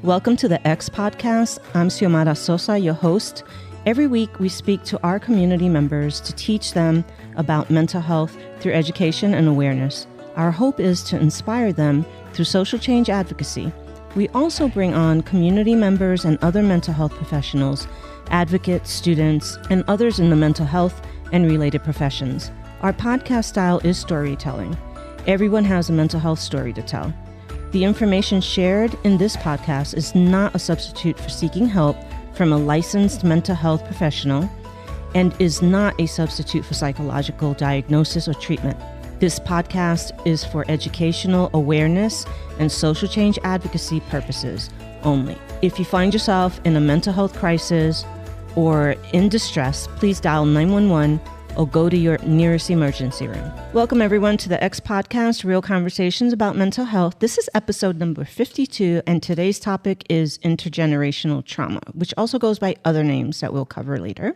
Welcome to the X Podcast. I'm Xiomara Sosa, your host. Every week, we speak to our community members to teach them about mental health through education and awareness. Our hope is to inspire them through social change advocacy. We also bring on community members and other mental health professionals, advocates, students, and others in the mental health and related professions. Our podcast style is storytelling. Everyone has a mental health story to tell. The information shared in this podcast is not a substitute for seeking help from a licensed mental health professional and is not a substitute for psychological diagnosis or treatment. This podcast is for educational awareness and social change advocacy purposes only. If you find yourself in a mental health crisis or in distress, please dial 911 or go to your nearest emergency room. Welcome everyone to the X Podcast, Real Conversations about Mental Health. This is episode number 52, and today's topic is intergenerational trauma, which also goes by other names that we'll cover later.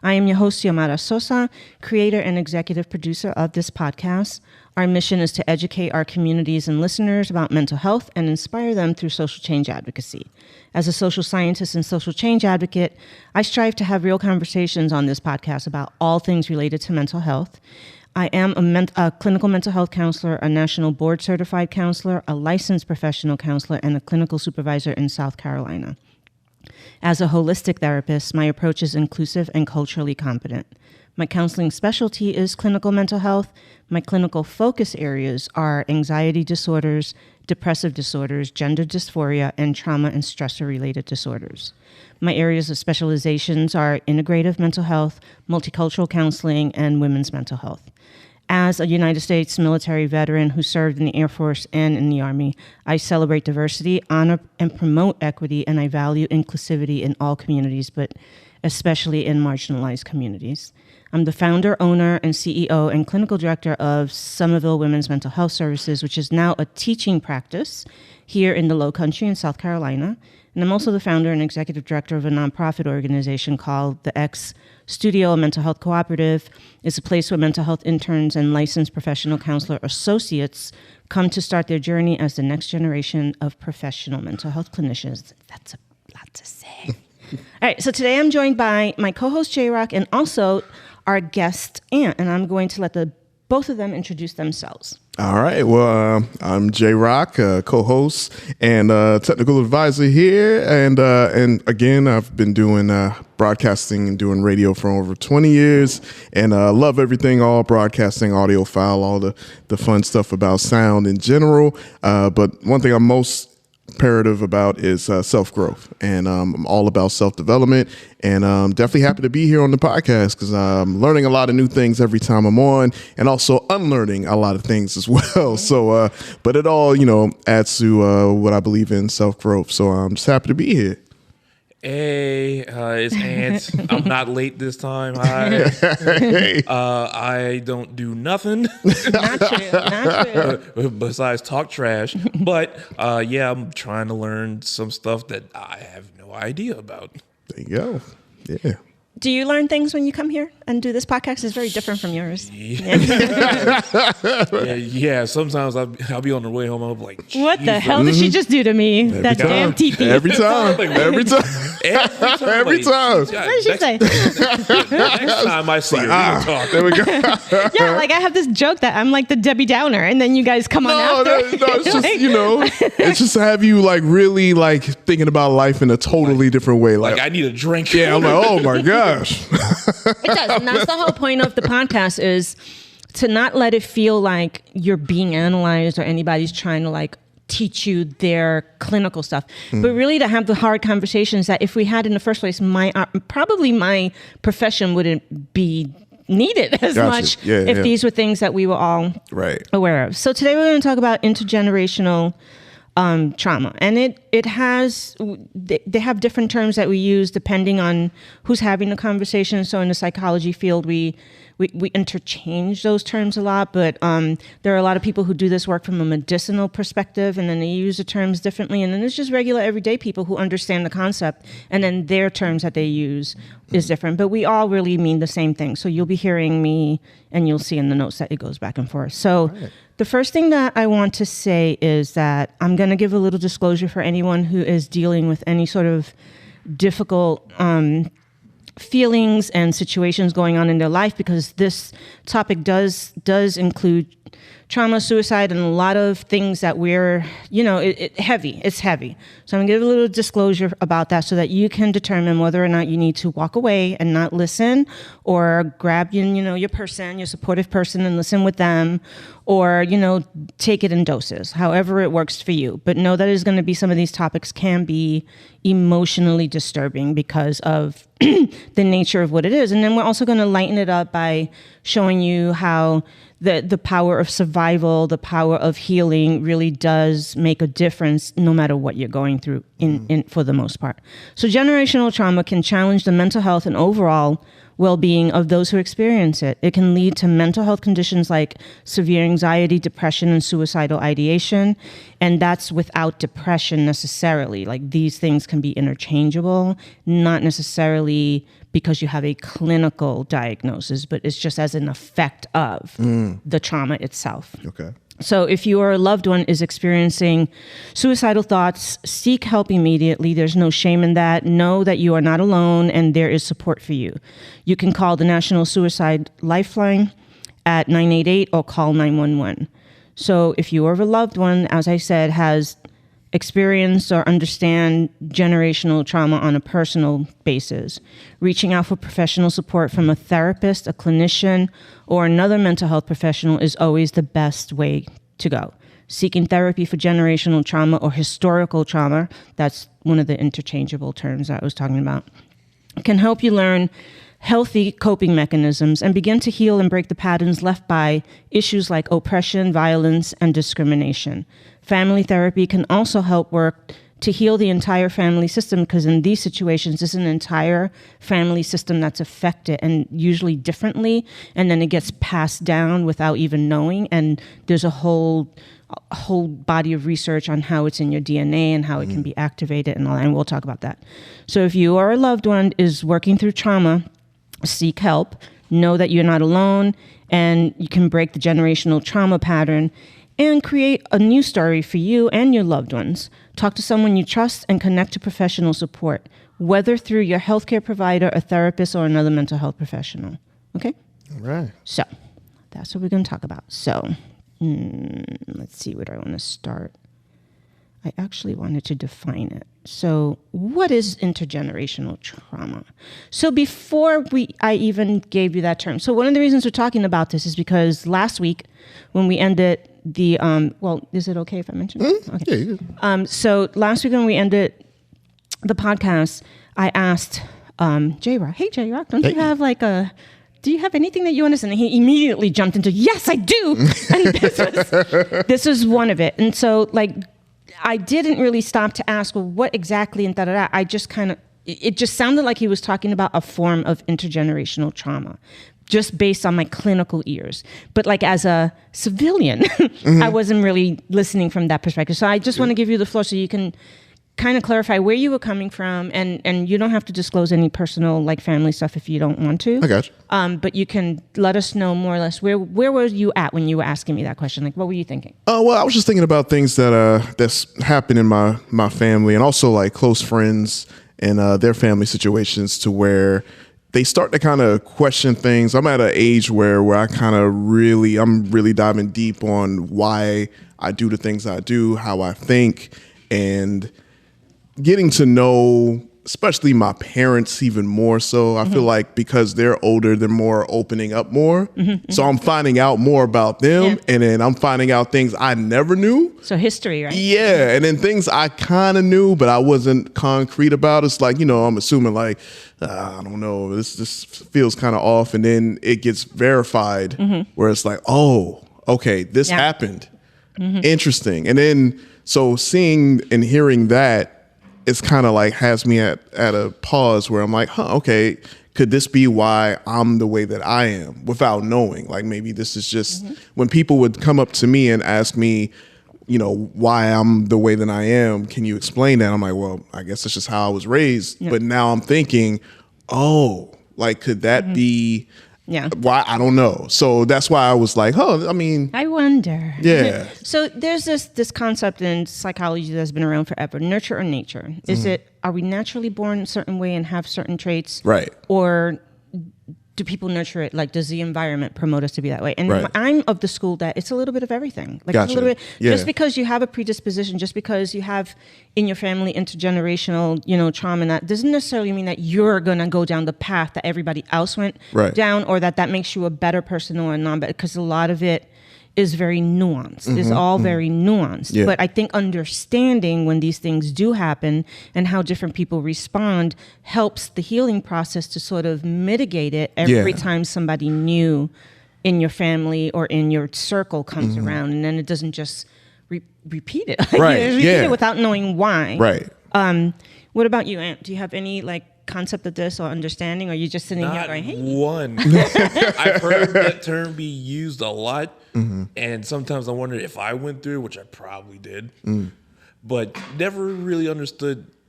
I am your host, Xiomara Sosa, creator and executive producer of this podcast. Our mission is to educate our communities and listeners about mental health and inspire them through social change advocacy. As a social scientist and social change advocate, I strive to have real conversations on this podcast about all things related to mental health. I am a clinical mental health counselor, a national board certified counselor, a licensed professional counselor, and a clinical supervisor in South Carolina. As a holistic therapist, my approach is inclusive and culturally competent. My counseling specialty is clinical mental health. My clinical focus areas are anxiety disorders, depressive disorders, gender dysphoria, and trauma and stressor-related disorders. My areas of specializations are integrative mental health, multicultural counseling, and women's mental health. As a United States military veteran who served in the Air Force and in the Army, I celebrate diversity, honor, and promote equity, and I value inclusivity in all communities, but especially in marginalized communities. I'm the founder, owner, and CEO and clinical director of Somerville Women's Mental Health Services, which is now a teaching practice here in the Low Country in South Carolina. And I'm also the founder and executive director of a nonprofit organization called the X Studio Mental Health Cooperative. It's a place where mental health interns and licensed professional counselor associates come to start their journey as the next generation of professional mental health clinicians. That's a lot to say. All right, so today I'm joined by my co-host J-Rock and also our guest Ant, and I'm going to let both of them introduce themselves. All right. Well, I'm J-Rock, co-host and technical advisor here. And again, I've been doing broadcasting and doing radio for over 20 years and love everything, all broadcasting, audiophile, all the fun stuff about sound in general. But one thing I'm most imperative about is self-growth, and I'm all about self-development, and I'm definitely happy to be here on the podcast because I'm learning a lot of new things every time I'm on, and also unlearning a lot of things as well. So but it all adds to what I believe in, self-growth. So I'm just happy to be here. Hey, it's Ant. I'm not late this time. Hi. Hey. I don't do nothing Not true. besides talk trash. But yeah, I'm trying to learn some stuff that I have no idea about. There you go. Yeah. Do you learn things when you come here and do this podcast? It's very different from yours. Yeah, sometimes I'll be on the way home. I'm like, What the Jesus. hell did she just do to me? That time. damn TP. Every time. Every time. Every time. Yeah, What did she say? Next time I see her, we'll talk. There we go. Yeah, like I have this joke that I'm like the Debbie Downer, and then you guys come on after. No, it's just it's just to have you like really like thinking about life in a totally different way. Like I need a drink. Yeah, I'm like, oh my gosh. It does, and that's the whole point of the podcast is to not let it feel like you're being analyzed or anybody's trying to like teach you their clinical stuff, but really to have the hard conversations that if we had in the first place, probably my profession wouldn't be needed as much if these were things that we were all aware of. So today we're going to talk about intergenerational trauma, and it has, they have different terms that we use depending on who's having the conversation. So in the psychology field, we interchange those terms a lot, but there are a lot of people who do this work from a medicinal perspective, and then they use the terms differently. And then there's just regular everyday people who understand the concept, and then their terms that they use is different. But we all really mean the same thing. So you'll be hearing me, and you'll see in the notes that it goes back and forth. So the first thing that I want to say is that I'm going to give a little disclosure for anyone who is dealing with any sort of difficult feelings and situations going on in their life, because this topic does include trauma, suicide, and a lot of things that we're, heavy. It's heavy. So I'm going to give a little disclosure about that so that you can determine whether or not you need to walk away and not listen, or grab, your person, your supportive person, and listen with them, or, take it in doses, however it works for you. But know that is going to be, some of these topics can be emotionally disturbing because of the nature of what it is. And then we're also going to lighten it up by showing you how the power of survival, the power of healing really does make a difference no matter what you're going through in for the most part. So generational trauma can challenge the mental health and overall well-being of those who experience it. It can lead to mental health conditions like severe anxiety, depression, and suicidal ideation. And that's without depression necessarily. Like, these things can be interchangeable, not necessarily because you have a clinical diagnosis, but it's just as an effect of the trauma itself. Okay. So if your loved one is experiencing suicidal thoughts, seek help immediately. There's no shame in that. Know that you are not alone and there is support for you. You can call the National Suicide Lifeline at 988 or call 911. So if your loved one, as I said, has experienced or understand generational trauma on a personal basis, reaching out for professional support from a therapist, a clinician, or another mental health professional is always the best way to go. Seeking therapy for generational trauma or historical trauma, that's one of the interchangeable terms I was talking about, can help you learn healthy coping mechanisms and begin to heal and break the patterns left by issues like oppression, violence, and discrimination. Family therapy can also help work to heal the entire family system, because in these situations, it's an entire family system that's affected, and usually differently, and then it gets passed down without even knowing, and there's a whole body of research on how it's in your DNA and how it can be activated and all that, and we'll talk about that. So if you or a loved one is working through trauma, seek help. Know that you're not alone, and you can break the generational trauma pattern and create a new story for you and your loved ones. Talk to someone you trust and connect to professional support, whether through your healthcare provider, a therapist, or another mental health professional. Okay? All right. So that's what we're going to talk about. So let's see, where do I want to start? I actually wanted to define it. So what is intergenerational trauma? So before I even gave you that term, so one of the reasons we're talking about this is because last week when we ended the, is it okay if I mention it? Okay. Yeah. So last week when we ended the podcast, I asked J-Rock, hey J-Rock, do you have anything that you understand? And he immediately jumped into, yes, I do. And this was one of it. And so I didn't really stop to ask, well, what exactly, and da-da-da. I just it just sounded like he was talking about a form of intergenerational trauma, just based on my clinical ears. But as a civilian, I wasn't really listening from that perspective. So I just want to give you the floor so you can kind of clarify where you were coming from, and you don't have to disclose any personal family stuff if you don't want to. I got you. But you can let us know more or less where were you at when you were asking me that question? What were you thinking? Well, I was just thinking about things that's happened in my family, and also close friends and their family situations, to where they start to kind of question things. I'm at an age where I I'm really diving deep on why I do the things I do, how I think, and getting to know especially my parents even more so. I feel like because they're older, they're more opening up more. So I'm finding out more about them, and then I'm finding out things I never knew. So history, right? Yeah, and then things I kind of knew, but I wasn't concrete about. It's I'm assuming I don't know, this feels kind of off, and then it gets verified where it's oh, okay, this happened. Interesting. And then so seeing and hearing that, it's kind of has me at a pause where I'm okay, could this be why I'm the way that I am, without knowing? Maybe this is just when people would come up to me and ask me, why I'm the way that I am, can you explain that? I'm well, I guess that's just how I was raised. But now I'm thinking, could that be Yeah. Why? I don't know. So that's why I was like, oh, I mean, I wonder. Yeah. So there's this concept in psychology that's been around forever: nurture or nature. Are we naturally born a certain way and have certain traits, right? Or do people nurture it? Like, does the environment promote us to be that way? And right. I'm of the school that it's a little bit of everything. Like, gotcha. a little bit, yeah. Just because you have a predisposition, just because you have in your family intergenerational, trauma, and that doesn't necessarily mean that you're gonna go down the path that everybody else went right. down, or that makes you a better person or a non-better. Because a lot of it is very nuanced. It's all very nuanced. Yeah. But I think understanding when these things do happen and how different people respond helps the healing process to sort of mitigate it every time somebody new in your family or in your circle comes around, and then it doesn't just repeat it. Right. Repeat it without knowing why. Right. What about you, Aunt? Do you have any concept of this or understanding, or are you just sitting here going, hey? One. I've heard that term be used a lot, and sometimes I wonder if I went through, which I probably did, but never really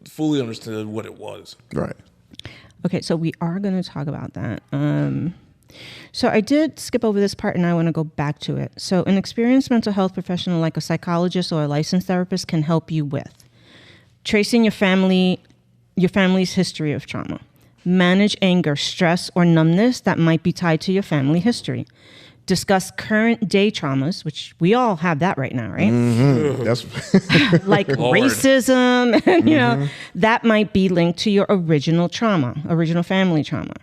fully understood what it was. Right. Okay, so we are going to talk about that. So I did skip over this part, and I want to go back to it. So an experienced mental health professional like a psychologist or a licensed therapist can help you with tracing your family's history of trauma, manage anger, stress, or numbness that might be tied to your family history, discuss current day traumas, which we all have that right now, right? That's like racism, and that might be linked to your original family trauma.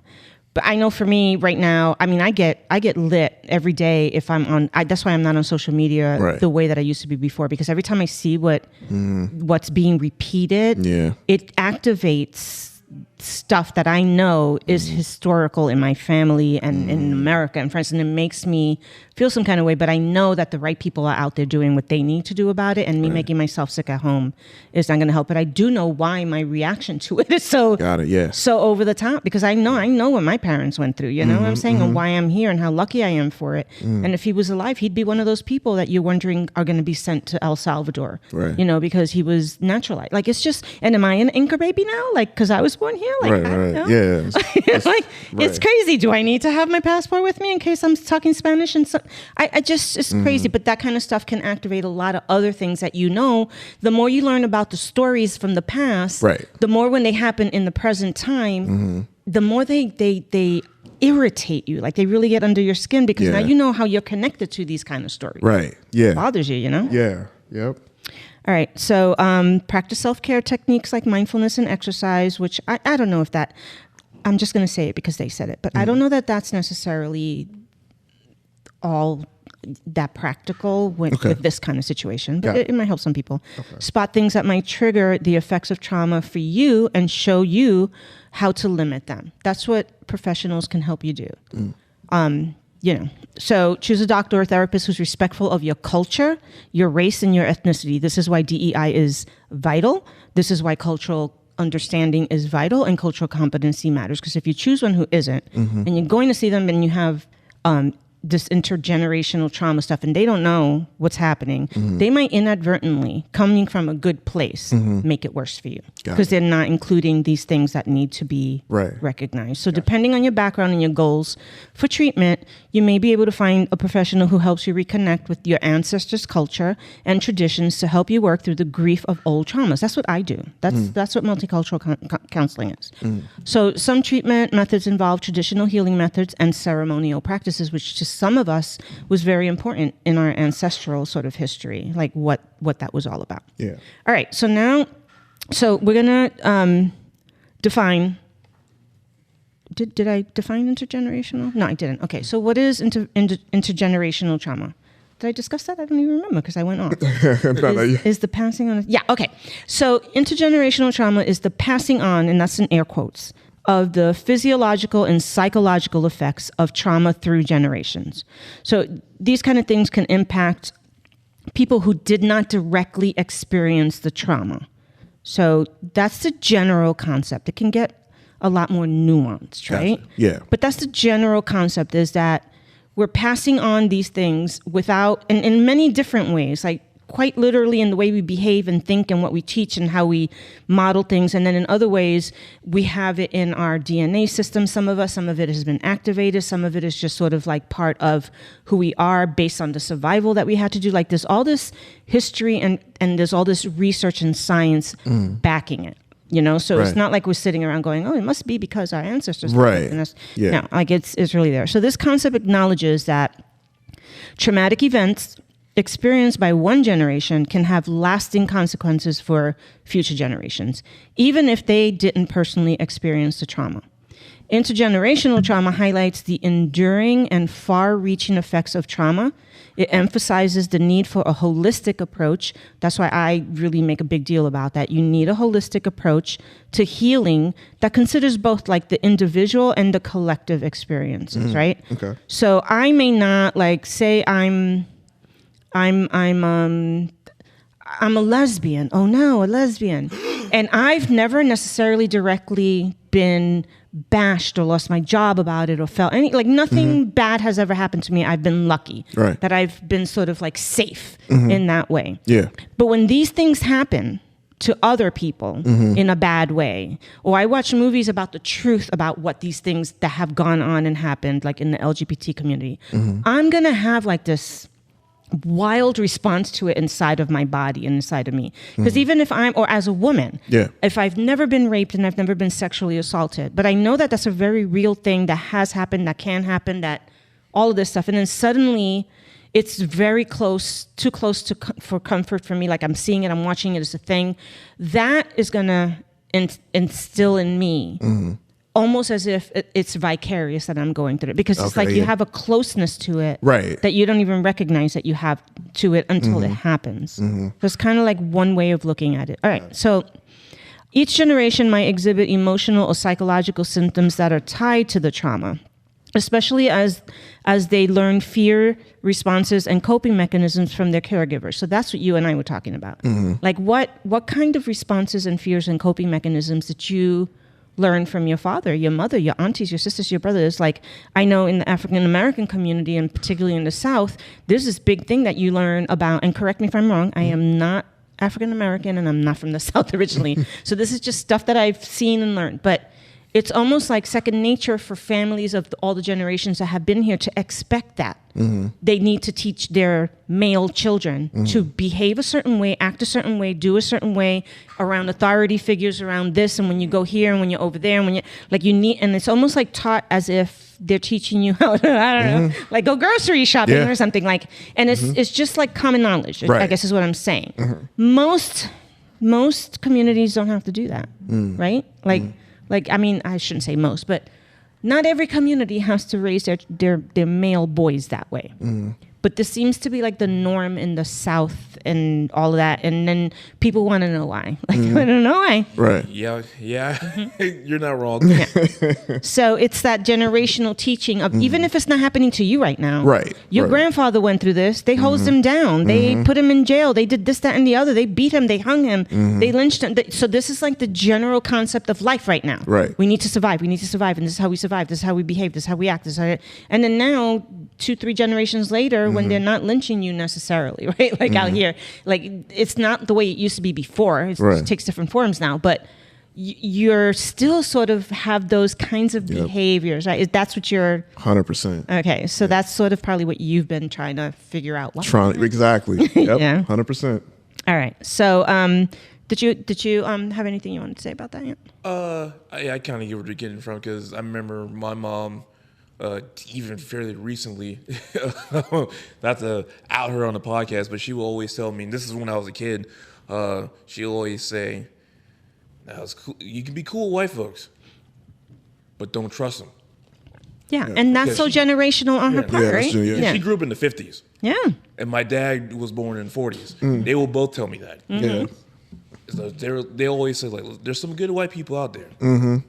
But I know for me right now, I mean, I get lit every day if I'm on. That's why I'm not on social media the way that I used to be before, because every time I see what's being repeated, it activates stuff that I know is historical in my family and in America and France, and it makes me feel some kind of way. But I know that the right people are out there doing what they need to do about it, and me making myself sick at home is not going to help. But I do know why my reaction to it is so over the top, because I know what my parents went through. You know what I'm saying, and why I'm here and how lucky I am for it. And if he was alive, he'd be one of those people that you're wondering are going to be sent to El Salvador, because he was naturalized. Like, it's just, and am I an Inca baby now? Like, because I was born here? Like, I don't know. Yeah. It's crazy. Do I need to have my passport with me in case I'm talking Spanish? And so it's crazy. But that kind of stuff can activate a lot of other things that the more you learn about the stories from the past, the more when they happen in the present time, the more they irritate you. Like, they really get under your skin, because now you know how you're connected to these kind of stories. Right. Yeah. It bothers you, Yeah. Yep. All right, so practice self-care techniques like mindfulness and exercise, which I don't know if that, I'm just going to say it because they said it, but I don't know that that's necessarily all that practical with this kind of situation, but it might help some people. Spot things that might trigger the effects of trauma for you and show you how to limit them. That's what professionals can help you do. So choose a doctor or therapist who's respectful of your culture, your race, and your ethnicity. This is why DEI is vital. This is why cultural understanding is vital, and cultural competency matters. Because if you choose one who isn't, and you're going to see them and you have this intergenerational trauma stuff, and they don't know what's happening, they might inadvertently, coming from a good place, make it worse for you, because they're not including these things that need to be recognized. So depending on your background and your goals for treatment, you may be able to find a professional who helps you reconnect with your ancestors' culture and traditions to help you work through the grief of old traumas. That's what I do. That's what multicultural counseling is. So some treatment methods involve traditional healing methods and ceremonial practices, which to some of us was very important in our ancestral sort of history, like what that was all about. Yeah. All right. So now, we're gonna define. Did I define intergenerational? No, I didn't. Okay. So what is intergenerational trauma? Did I discuss that? I don't even remember because I went off. Is the passing on? Yeah. Okay. So intergenerational trauma is the passing on, and that's in air quotes, of the physiological and psychological effects of trauma through generations. So these kind of things can impact people who did not directly experience the trauma. So that's the general concept. It can get a lot more nuanced, right? Gotcha. Yeah. But that's the general concept, is that we're passing on these things without, and in many different ways, like quite literally in the way we behave and think and what we teach and how we model things. And then in other ways, we have it in our DNA system. Some of it has been activated. Some of it is just sort of like part of who we are based on the survival that we had to do. Like there's all this history and there's all this research and science backing it. So it's not like we're sitting around going, oh, it must be because our ancestors. Right. No, like it's really there. So this concept acknowledges that traumatic events experienced by one generation can have lasting consequences for future generations, even if they didn't personally experience the trauma. Intergenerational trauma highlights the enduring and far-reaching effects of trauma. It emphasizes the need for a holistic approach. That's why I really make a big deal about that. You need a holistic approach to healing that considers both like the individual and the collective experiences, right? Okay. So I may not like say I'm a lesbian. Oh no, a lesbian. And I've never necessarily directly been bashed or lost my job about it or felt nothing bad has ever happened to me. I've been lucky that I've been sort of like safe in that way. Yeah. But when these things happen to other people in a bad way, or I watch movies about the truth about what these things that have gone on and happened, like in the LGBT community, I'm going to have like this wild response to it inside of my body and inside of me. Because even if or as a woman, if I've never been raped and I've never been sexually assaulted, but I know that that's a very real thing that has happened, that can happen, that all of this stuff. And then suddenly it's very too close for comfort for me. Like I'm seeing it, I'm watching it, it's a thing. That is going to instill in me almost as if it's vicarious that I'm going through it, because it's like you have a closeness to it that you don't even recognize that you have to it until it happens. So it's kind of like one way of looking at it. All right, so each generation might exhibit emotional or psychological symptoms that are tied to the trauma, especially as they learn fear responses and coping mechanisms from their caregivers. So that's what you and I were talking about. Like what kind of responses and fears and coping mechanisms did you learn from your father, your mother, your aunties, your sisters, your brothers? Like I know in the African American community, and particularly in the South, there's this big thing that you learn about, and correct me if I'm wrong, I am not African American and I'm not from the South originally. So this is just stuff that I've seen and learned. But it's almost like second nature for families of all the generations that have been here to expect that. They need to teach their male children to behave a certain way, act a certain way, do a certain way around authority figures, around this, and when you go here and when you're over there, and when you like you need, and it's almost like taught as if they're teaching you how to, I don't know, like go grocery shopping or something, like, and it's just like common knowledge, I guess is what I'm saying. Most communities don't have to do that, right? Like, I mean, I shouldn't say most, but not every community has to raise their male boys that way. But this seems to be like the norm in the South and all of that. And then people want to know why. Like, I don't know why. Right. Yeah. You're not wrong. So it's that generational teaching of, even if it's not happening to you right now. Right. Your grandfather went through this. They hosed him down. They put him in jail. They did this, that, and the other. They beat him. They hung him. They lynched him. So this is like the general concept of life right now. Right. We need to survive. We need to survive. And this is how we survive. This is how we behave. This is how we act. This is how and then now, 2-3 generations later, when they're not lynching you necessarily, right? Like out here, like it's not the way it used to be before. It takes different forms now, but you're still sort of have those kinds of behaviors, right? That's what you're 100%. Okay, so that's sort of probably what you've been trying to figure out. Exactly. Yep. 100%. All right. So, did you have anything you wanted to say about that yet? I kind of get where you're getting from, because I remember my mom. Even fairly recently, not to out her on the podcast, but she will always tell me, and this is when I was a kid, she'll always say, you can be cool with white folks, but don't trust them. Yeah, and that's so generational on her part, right? She grew up in the 50s. Yeah. And my dad was born in the 40s. They will both tell me that. Yeah. So they always say, like, there's some good white people out there.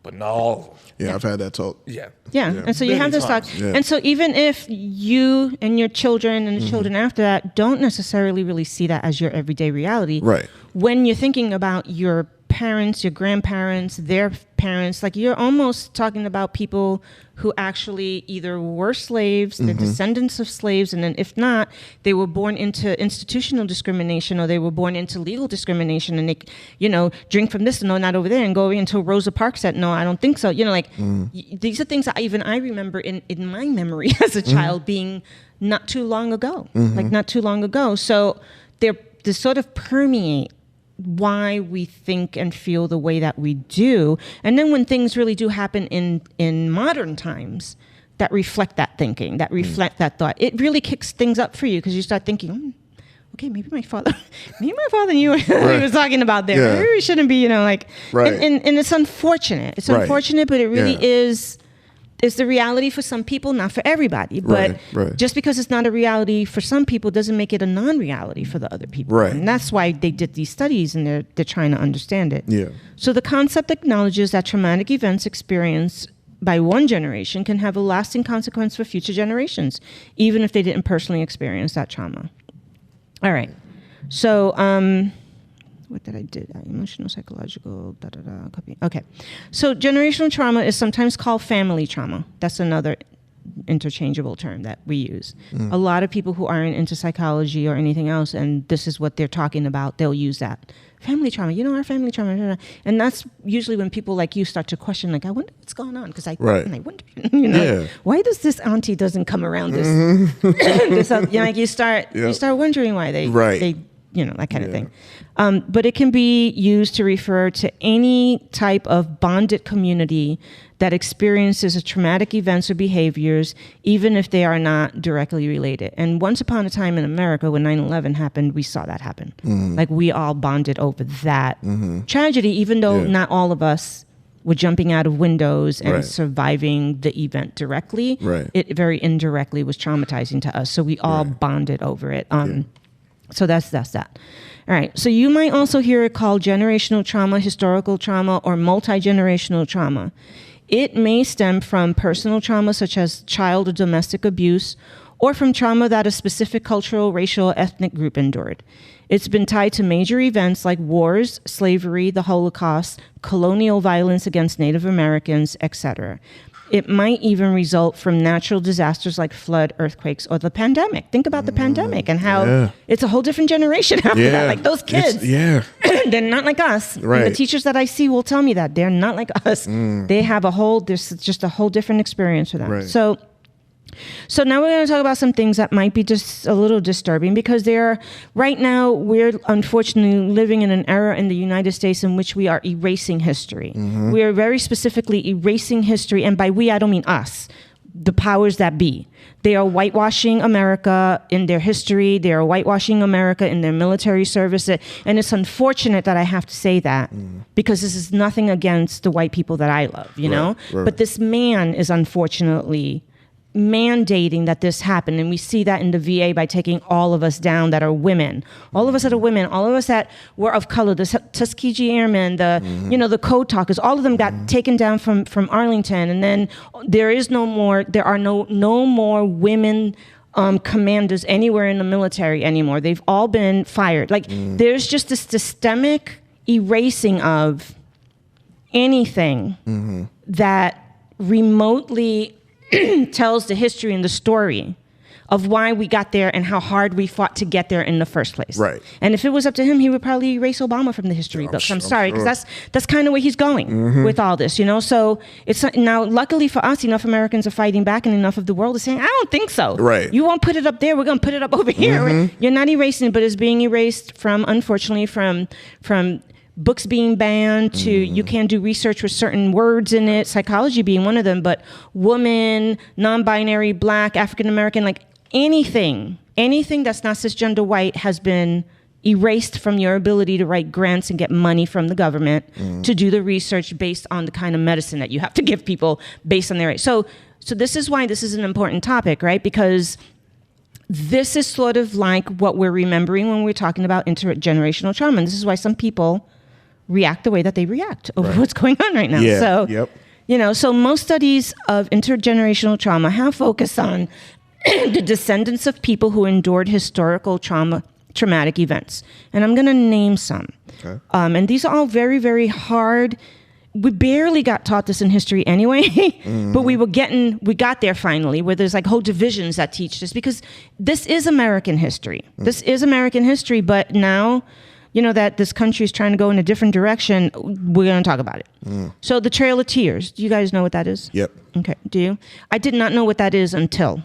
But not all of them. Yeah, I've had that talk. Yeah. And so you have this talk. Yeah. And so even if you and your children and the children after that don't necessarily really see that as your everyday reality, right? When you're thinking about your parents, your grandparents, their parents, like you're almost talking about people who actually either were slaves, the descendants of slaves, and then if not, they were born into institutional discrimination, or they were born into legal discrimination, and they, drink from this and no, not over there, and go until Rosa Parks said, no, I don't think so. These are things that even I remember in my memory as a child being not too long ago, So they sort of permeate why we think and feel the way that we do. And then when things really do happen in modern times that reflect that thinking, that reflect that thought, it really kicks things up for you, because you start thinking, okay, maybe my father knew what he was talking about there. Maybe we shouldn't be, and it's unfortunate. It's unfortunate, but it really is. It's the reality for some people, not for everybody. But just because it's not a reality for some people doesn't make it a non-reality for the other people. Right. And that's why they did these studies, and they're trying to understand it. Yeah. So the concept acknowledges that traumatic events experienced by one generation can have a lasting consequence for future generations, even if they didn't personally experience that trauma. All right. So what did I do? Emotional, psychological, copy. Okay. So generational trauma is sometimes called family trauma. That's another interchangeable term that we use. A lot of people who aren't into psychology or anything else, and this is what they're talking about, they'll use that. Family trauma, our family trauma. And that's usually when people like you start to question, like, I wonder what's going on. Because I wonder, why does this auntie doesn't come around this? You start wondering why they that kind of thing. But it can be used to refer to any type of bonded community that experiences a traumatic events or behaviors, even if they are not directly related. And once upon a time in America, when 9/11 happened, we saw that happen. Like, we all bonded over that tragedy, even though not all of us were jumping out of windows and surviving the event directly. It very indirectly was traumatizing to us. So we all bonded over it. So that's that. All right. So you might also hear it called generational trauma, historical trauma, or multi-generational trauma. It may stem from personal trauma, such as child or domestic abuse, or from trauma that a specific cultural, racial, ethnic group endured. It's been tied to major events like wars, slavery, the Holocaust, colonial violence against Native Americans, etc. It might even result from natural disasters like flood, earthquakes, or the pandemic. Think about the pandemic and how it's a whole different generation after that. Like, those kids, they're not like us. Right. The teachers that I see will tell me that. They're not like us. They have there's just a whole different experience for them. Right. So now we're going to talk about some things that might be just a little disturbing, because right now we're unfortunately living in an era in the United States in which we are erasing history. We are very specifically erasing history, and by we, I don't mean us, the powers that be. They are whitewashing America in their history. They are whitewashing America in their military service. And it's unfortunate that I have to say that, because this is nothing against the white people that I love, know? Right. But this man is unfortunately mandating that this happen, and we see that in the VA by taking all of us down that are women, all of us that are women, all of us that were of color, the Tuskegee Airmen, the Code Talkers, all of them got taken down from Arlington, and then there are no more women commanders anywhere in the military anymore. They've all been fired. Like, there's just this systemic erasing of anything that remotely tells the history and the story of why we got there and how hard we fought to get there in the first place. Right. And if it was up to him, he would probably erase Obama from the history books. I'm sorry, because that's kind of where he's going with all this, So it's now, luckily for us, enough Americans are fighting back, and enough of the world is saying, I don't think so. Right. You won't put it up there. We're going to put it up over here. You're not erasing it, but it's being erased unfortunately, from books being banned to you can't do research with certain words in it, psychology being one of them, but woman, non-binary, black, African-American, like anything that's not cisgender white has been erased from your ability to write grants and get money from the government to do the research based on the kind of medicine that you have to give people based on their age. So this is why this is an important topic, right? Because this is sort of like what we're remembering when we're talking about intergenerational trauma. And this is why some people react the way that they react over what's going on right now. Yeah. So most studies of intergenerational trauma have focused on the descendants of people who endured historical trauma traumatic events. And I'm going to name some. Okay. And these are all very, very hard. We barely got taught this in history anyway, but we got there finally, where there's like whole divisions that teach this, because this is American history. This is American history, but now, that this country is trying to go in a different direction, we're going to talk about it. So the Trail of Tears, do you guys know what that is? Yep. Okay, do you? I did not know what that is until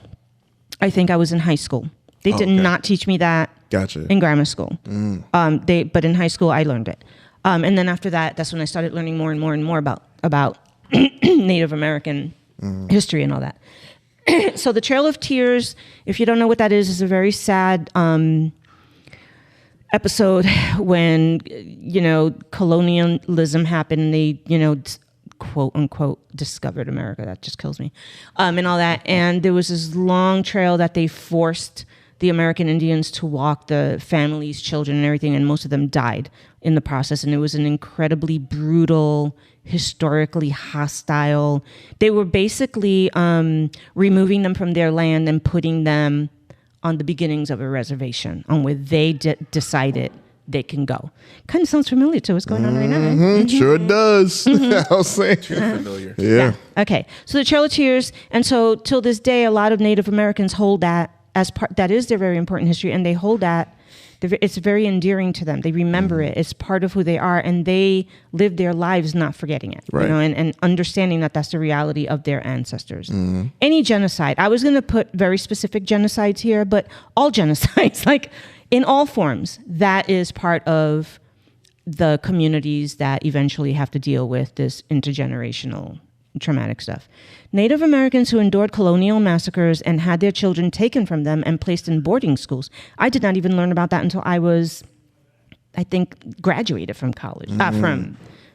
I think I was in high school. They did not teach me that in grammar school. But in high school, I learned it. And then after that, that's when I started learning more and more and more about Native American history and all that. So the Trail of Tears, if you don't know what that is a very sad episode when, colonialism happened. They, quote unquote, discovered America. That just kills me. And all that. And there was this long trail that they forced the American Indians to walk, the families, children, and everything, and most of them died in the process. And it was an incredibly brutal, historically hostile. They were basically removing them from their land and putting them on the beginnings of a reservation on where they decided they can go. Kind of sounds familiar to what's going on right now. Sure does. I'll say. Too familiar. Yeah. Okay. So the Trail of Tears, and so till this day, a lot of Native Americans hold that as part. That is their very important history, and they hold that. It's very endearing to them. They remember it. It's part of who they are, and they live their lives not forgetting it. Right. And understanding that that's the reality of their ancestors. Any genocide. I was going to put very specific genocides here, but all genocides, like in all forms, that is part of the communities that eventually have to deal with this intergenerational traumatic stuff. Native Americans who endured colonial massacres and had their children taken from them and placed in boarding schools. I did not even learn about that until I was, I think, graduated from college,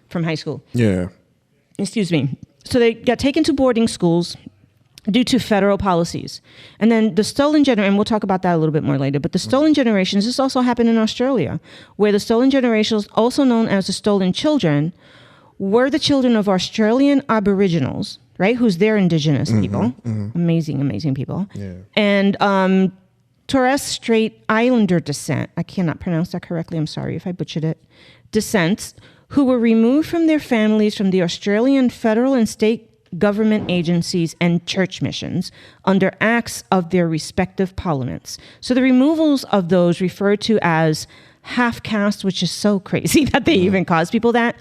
from high school. Yeah. Excuse me. So they got taken to boarding schools due to federal policies. And then the stolen generation, and we'll talk about that a little bit more later, but the stolen generations, this also happened in Australia, where the stolen generations, also known as the stolen children, were the children of Australian Aboriginals, right? Who's their indigenous people. Amazing, amazing people. Yeah. And Torres Strait Islander descent, I cannot pronounce that correctly, I'm sorry if I butchered it, descents, who were removed from their families from the Australian federal and state government agencies and church missions under acts of their respective parliaments. So the removals of those referred to as half-caste, which is so crazy that they even caused people that.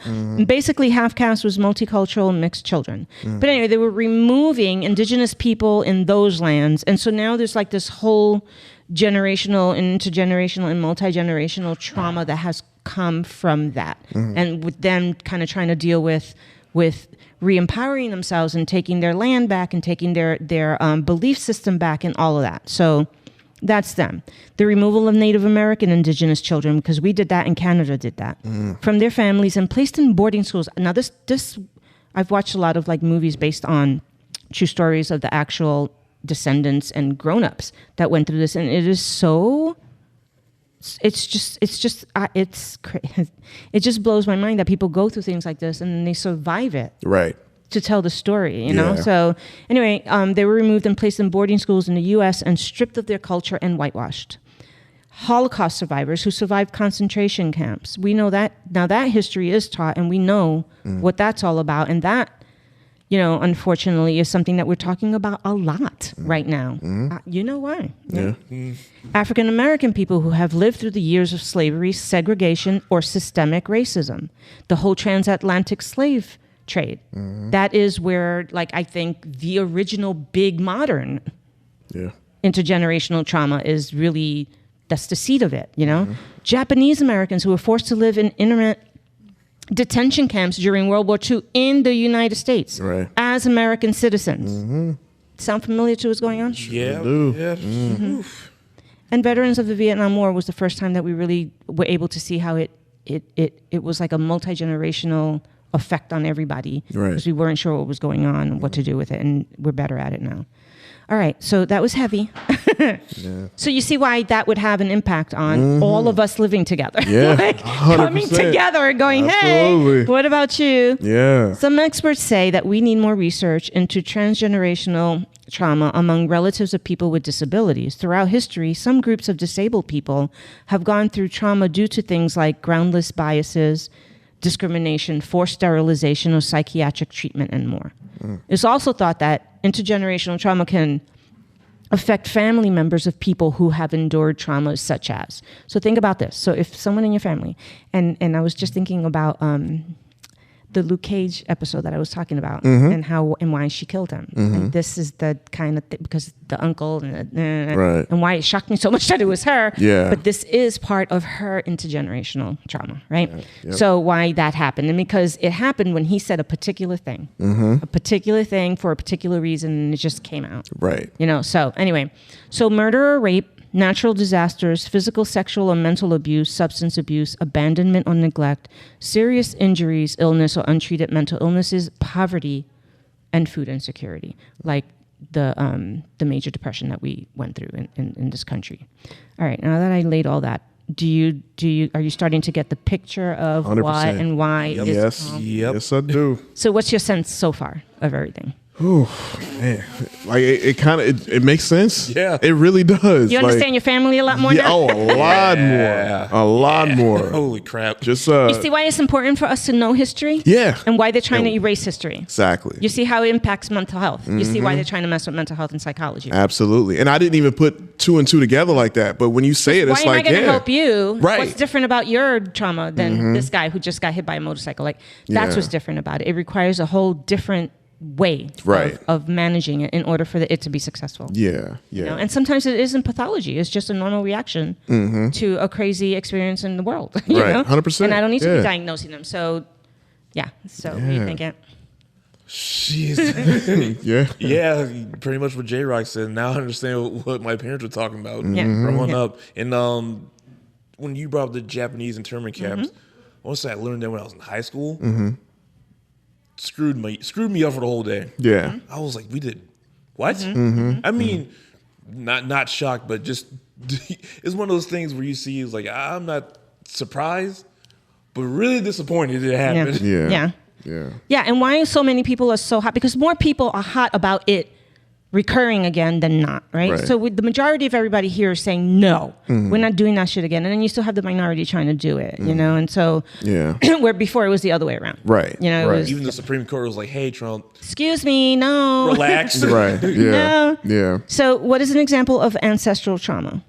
Basically, half-caste was multicultural mixed children. But anyway, they were removing indigenous people in those lands. And so now there's like this whole generational and intergenerational and multi-generational trauma that has come from that. And with them kind of trying to deal with re-empowering themselves and taking their land back and taking their belief system back and all of that. So that's them. The removal of Native American indigenous children, because we did that and Canada did that, from their families and placed in boarding schools. Now this I've watched a lot of like movies based on true stories of the actual descendants and grown-ups that went through this, and it is so it just blows my mind that people go through things like this and then they survive it. Right. To tell the story, you know? So anyway, they were removed and placed in boarding schools in the U.S. and stripped of their culture and whitewashed. Holocaust survivors who survived concentration camps. We know that, now that history is taught and we know what that's all about. And that, unfortunately is something that we're talking about a lot right now. You know why? Yeah. African American people who have lived through the years of slavery, segregation, or systemic racism. The whole transatlantic slave trade. That is where, like, I think the original big modern intergenerational trauma is really, that's the seed of it, Japanese Americans who were forced to live in interment detention camps during World War II in the United States as American citizens. Sound familiar to what's going on? Yeah. And veterans of the Vietnam War was the first time that we really were able to see how it was like a multi-generational effect on everybody, because we weren't sure what was going on and what to do with it, and we're better at it now. All right, so that was heavy. So you see why that would have an impact on all of us living together. Yeah, like 100%. Coming together and going, Absolutely. hey, what about you? Yeah. Some experts say that we need more research into transgenerational trauma among relatives of people with disabilities. Throughout history, some groups of disabled people have gone through trauma due to things like groundless biases, discrimination, forced sterilization, or psychiatric treatment, and more. It's also thought that intergenerational trauma can affect family members of people who have endured traumas such as. So think about this. So if someone in your family, and I was just thinking about the Luke Cage episode that I was talking about, and how and why she killed him. And this is the kind of because the uncle and why it shocked me so much that it was her. Yeah. But this is part of her intergenerational trauma, right? So why that happened, and because it happened when he said a particular thing, a particular thing for a particular reason, and it just came out. Right. You know. So anyway, so murder or rape, natural disasters, physical, sexual, or mental abuse, substance abuse, abandonment or neglect, serious injuries, illness, or untreated mental illnesses, poverty, and food insecurity, like the major depression that we went through in this country. All right, now that I laid all that, are you starting to get the picture of 100%. why and why? Yes. Yes, I do. So what's your sense so far of everything? Ooh, man. Like it kind of it makes sense. Yeah. It really does. You understand your family a lot more now? Oh, a lot more. A lot more. Holy crap. Just You see why it's important for us to know history? Yeah. And why they're trying to erase history? Exactly. You see how it impacts mental health. You see why they're trying to mess with mental health and psychology. Absolutely. And I didn't even put two and two together like that. But when you say it, it's why like, am I going to help you? Right. What's different about your trauma than this guy who just got hit by a motorcycle? Like, that's what's different about it. It requires a whole different way of managing it in order for it to be successful. Yeah. You know? And sometimes it isn't pathology. It's just a normal reaction to a crazy experience in the world. You know? 100%. And I don't need to be diagnosing them. So, yeah. So, what do you think? Jeez. Yeah. Pretty much what J-Rock said. Now I understand what my parents were talking about growing up. And when you brought up the Japanese internment camps, I want to say I learned that when I was in high school. Screwed me up for the whole day. Yeah. I was like, we did what? I mean, not shocked, but just it's one of those things where you see it's like I'm not surprised, but really disappointed it happened. Yeah, and why so many people are so hot? Because more people are hot about it recurring again than not, right? So with the majority of everybody here is saying, no, we're not doing that shit again. And then you still have the minority trying to do it, you know? And so, where before it was the other way around. Right. You know, it was, Even the Supreme Court was like, hey, Trump. Excuse me, no. Relax. Right. Yeah. No. Yeah. So what is an example of ancestral trauma?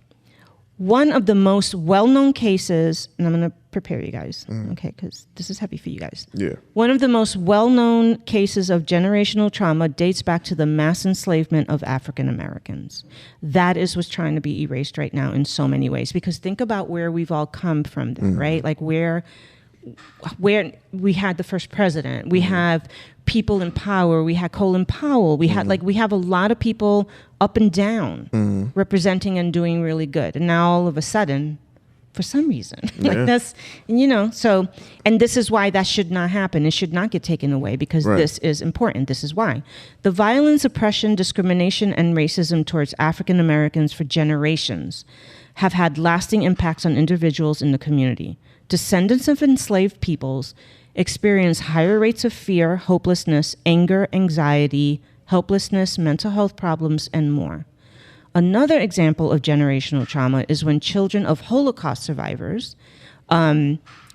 One of the most well-known cases, and I'm going to prepare you guys, okay, because this is heavy for you guys. Yeah. One of the most well-known cases of generational trauma dates back to the mass enslavement of African Americans. That is what's trying to be erased right now in so many ways, because think about where we've all come from, then, right? Like where we had the first president, we have people in power, we had Colin Powell, we had we have a lot of people up and down representing and doing really good, and now all of a sudden, for some reason, like that's, you know, so, and this is why that should not happen. It should not get taken away, because this is important. This is why the violence, oppression, discrimination, and racism towards African Americans for generations have had lasting impacts on individuals in the community. Descendants of enslaved peoples experience higher rates of fear, hopelessness, anger, anxiety, helplessness, mental health problems, and more. Another example of generational trauma is when children of Holocaust survivors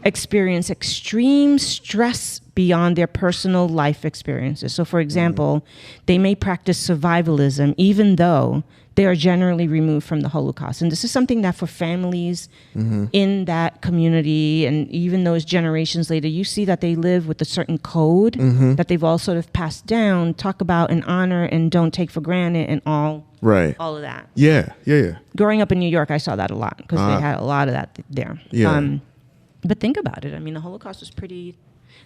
experience extreme stress beyond their personal life experiences. So, for example, they may practice survivalism even though they are generally removed from the Holocaust. And this is something that for families in that community, and even those generations later, you see that they live with a certain code that they've all sort of passed down, talk about and honor and don't take for granted and all of that. Yeah. Growing up in New York, I saw that a lot because they had a lot of that there. Yeah. But think about it. I mean, the Holocaust was pretty...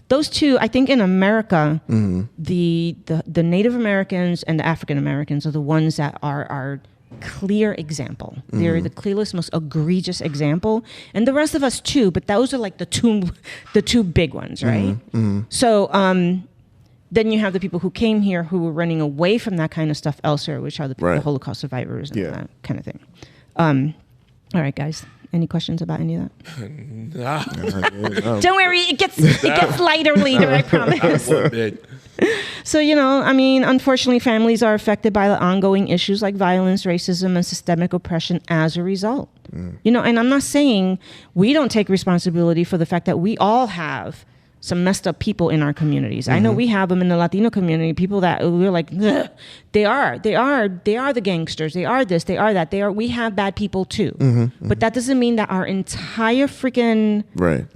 Those two, I think in America, the Native Americans and the African Americans are the ones that are our clear example. They're the clearest, most egregious example. And the rest of us too, but those are like the two big ones, right? So Then you have the people who came here who were running away from that kind of stuff elsewhere, which are the Right. Holocaust survivors and that kind of thing. All right, guys. Any questions about any of that? Don't worry, it gets lighter later, I promise. So, unfortunately, families are affected by the ongoing issues like violence, racism, and systemic oppression as a result. And I'm not saying we don't take responsibility for the fact that we all have some messed up people in our communities. I know we have them in the Latino community, people that we're like, they are the gangsters. They are this, they are that. We have bad people too. But that doesn't mean that our entire freaking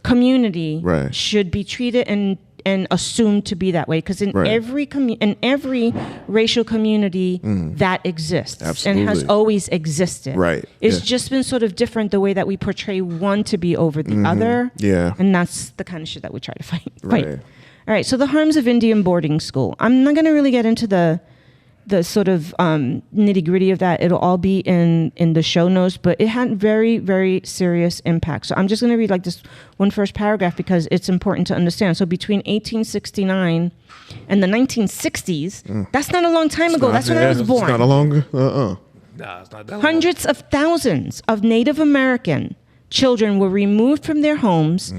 community should be treated and assumed to be that way, because in every racial community that exists and has always existed. It's just been sort of different the way that we portray one to be over the other. And that's the kind of shit that we try to fight. All right, so the harms of Indian boarding school. I'm not going to really get into the sort of nitty-gritty of that. It'll all be in the show notes, but it had very, very serious impact. So I'm just going to read like this one first paragraph because it's important to understand. So between 1869 and the 1960s, that's not a long time ago. That's when I was born. It's not a long, Nah, it's not that long. Hundreds of thousands of Native American children were removed from their homes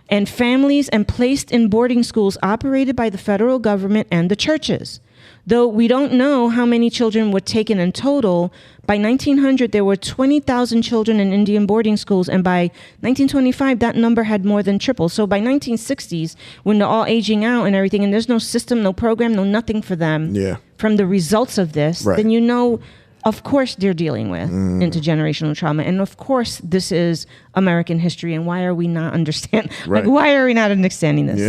and families and placed in boarding schools operated by the federal government and the churches. Though we don't know how many children were taken in total, by 1900 there were 20,000 children in Indian boarding schools, and by 1925 that number had more than tripled. So by 1960s, when they're all aging out and everything, and there's no system, no program, no nothing for them, from the results of this, then of course they're dealing with intergenerational trauma, and of course this is American history, and why are we not understanding? Like, why are we not understanding this?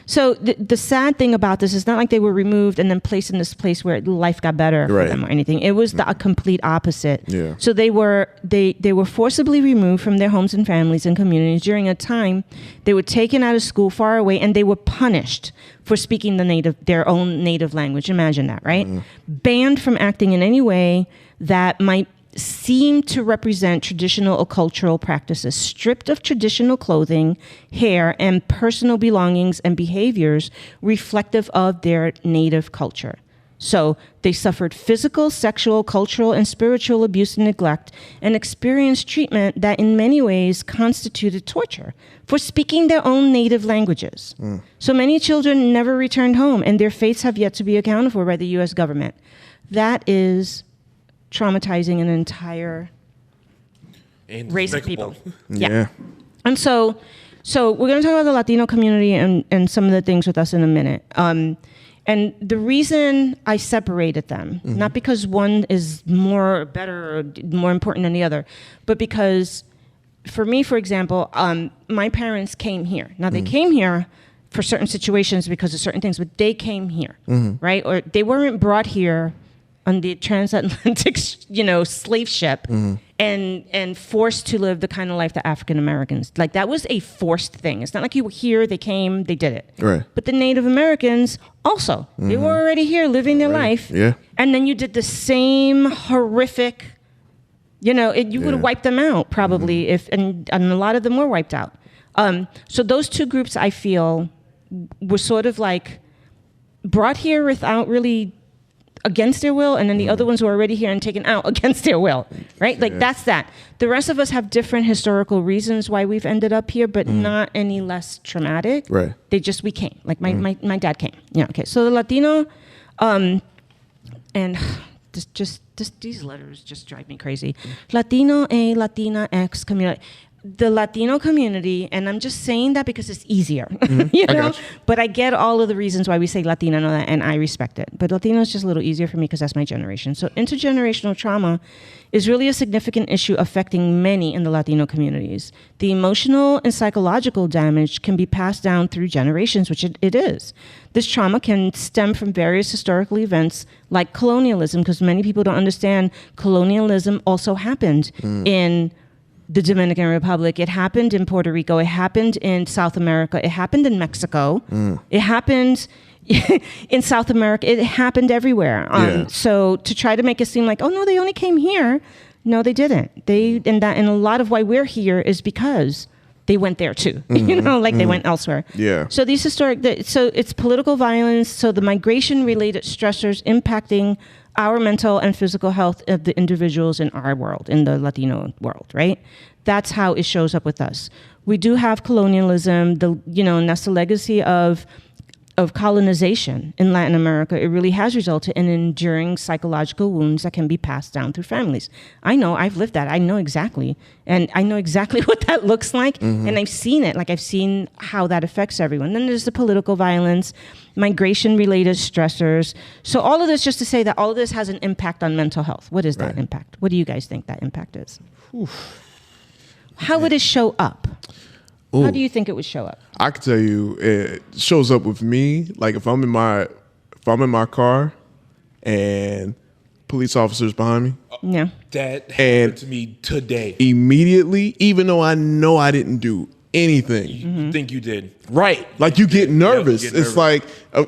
So the sad thing about this is not like they were removed and then placed in this place where life got better for them or anything. It was the complete opposite. So they were forcibly removed from their homes and families and communities during a time. They were taken out of school far away, and they were punished for speaking their own native language. Imagine that, right? Banned from acting in any way that might seem to represent traditional or cultural practices, stripped of traditional clothing, hair, and personal belongings and behaviors reflective of their native culture. So they suffered physical, sexual, cultural, and spiritual abuse and neglect, and experienced treatment that in many ways constituted torture for speaking their own native languages. So many children never returned home, and their fates have yet to be accounted for by the U.S. government. That is traumatizing an entire race of people. And so we're going to talk about the Latino community and some of the things with us in a minute. And the reason I separated them, not because one is better or more important than the other, but because for me, for example, my parents came here. Now they came here for certain situations because of certain things, but they came here, right? Or they weren't brought here on the transatlantic, slave ship, and forced to live the kind of life that African Americans, like that was a forced thing. It's not like you were here, they came, they did it. But the Native Americans also, they were already here living their life. And then you did the same horrific, you would have wiped them out probably and a lot of them were wiped out. So those two groups I feel were sort of like brought here without really against their will, and then the other ones were already here and taken out against their will, right? Like that's that. The rest of us have different historical reasons why we've ended up here, but not any less traumatic. We came. Like my dad came. Okay. So the Latino, and just these letters just drive me crazy. Latino A, Latina X community. The Latino community, and I'm just saying that because it's easier, but I get all of the reasons why we say Latina and I respect it. But Latino is just a little easier for me because that's my generation. So intergenerational trauma is really a significant issue affecting many in the Latino communities. The emotional and psychological damage can be passed down through generations, which it is. This trauma can stem from various historical events like colonialism, because many people don't understand colonialism also happened in the Dominican Republic. It happened in Puerto Rico. It happened in South America. It happened in Mexico. It happened in South America. It happened everywhere. So to try to make it seem like, oh no, they only came here. No, they didn't. And a lot of why we're here is because they went there too, they went elsewhere. Yeah. So these so it's political violence. So the migration-related stressors impacting our mental and physical health of the individuals in our world, in the Latino world, right? That's how it shows up with us. We do have colonialism, and that's the legacy of colonization in Latin America. It really has resulted in enduring psychological wounds that can be passed down through families. I know, I've lived that. I know exactly. And I know exactly what that looks like. And I've seen it. Like, I've seen how that affects everyone. Then there's the political violence, migration-related stressors. So all of this just to say that all of this has an impact on mental health. What is that impact? What do you guys think that impact is? How would it show up? Ooh. How do you think it would show up? I can tell you, it shows up with me. Like if I'm in my car and police officers behind me. Yeah. That happened to me today. Immediately, even though I know I didn't do anything. You think you did. Right. Like you get nervous. It's like,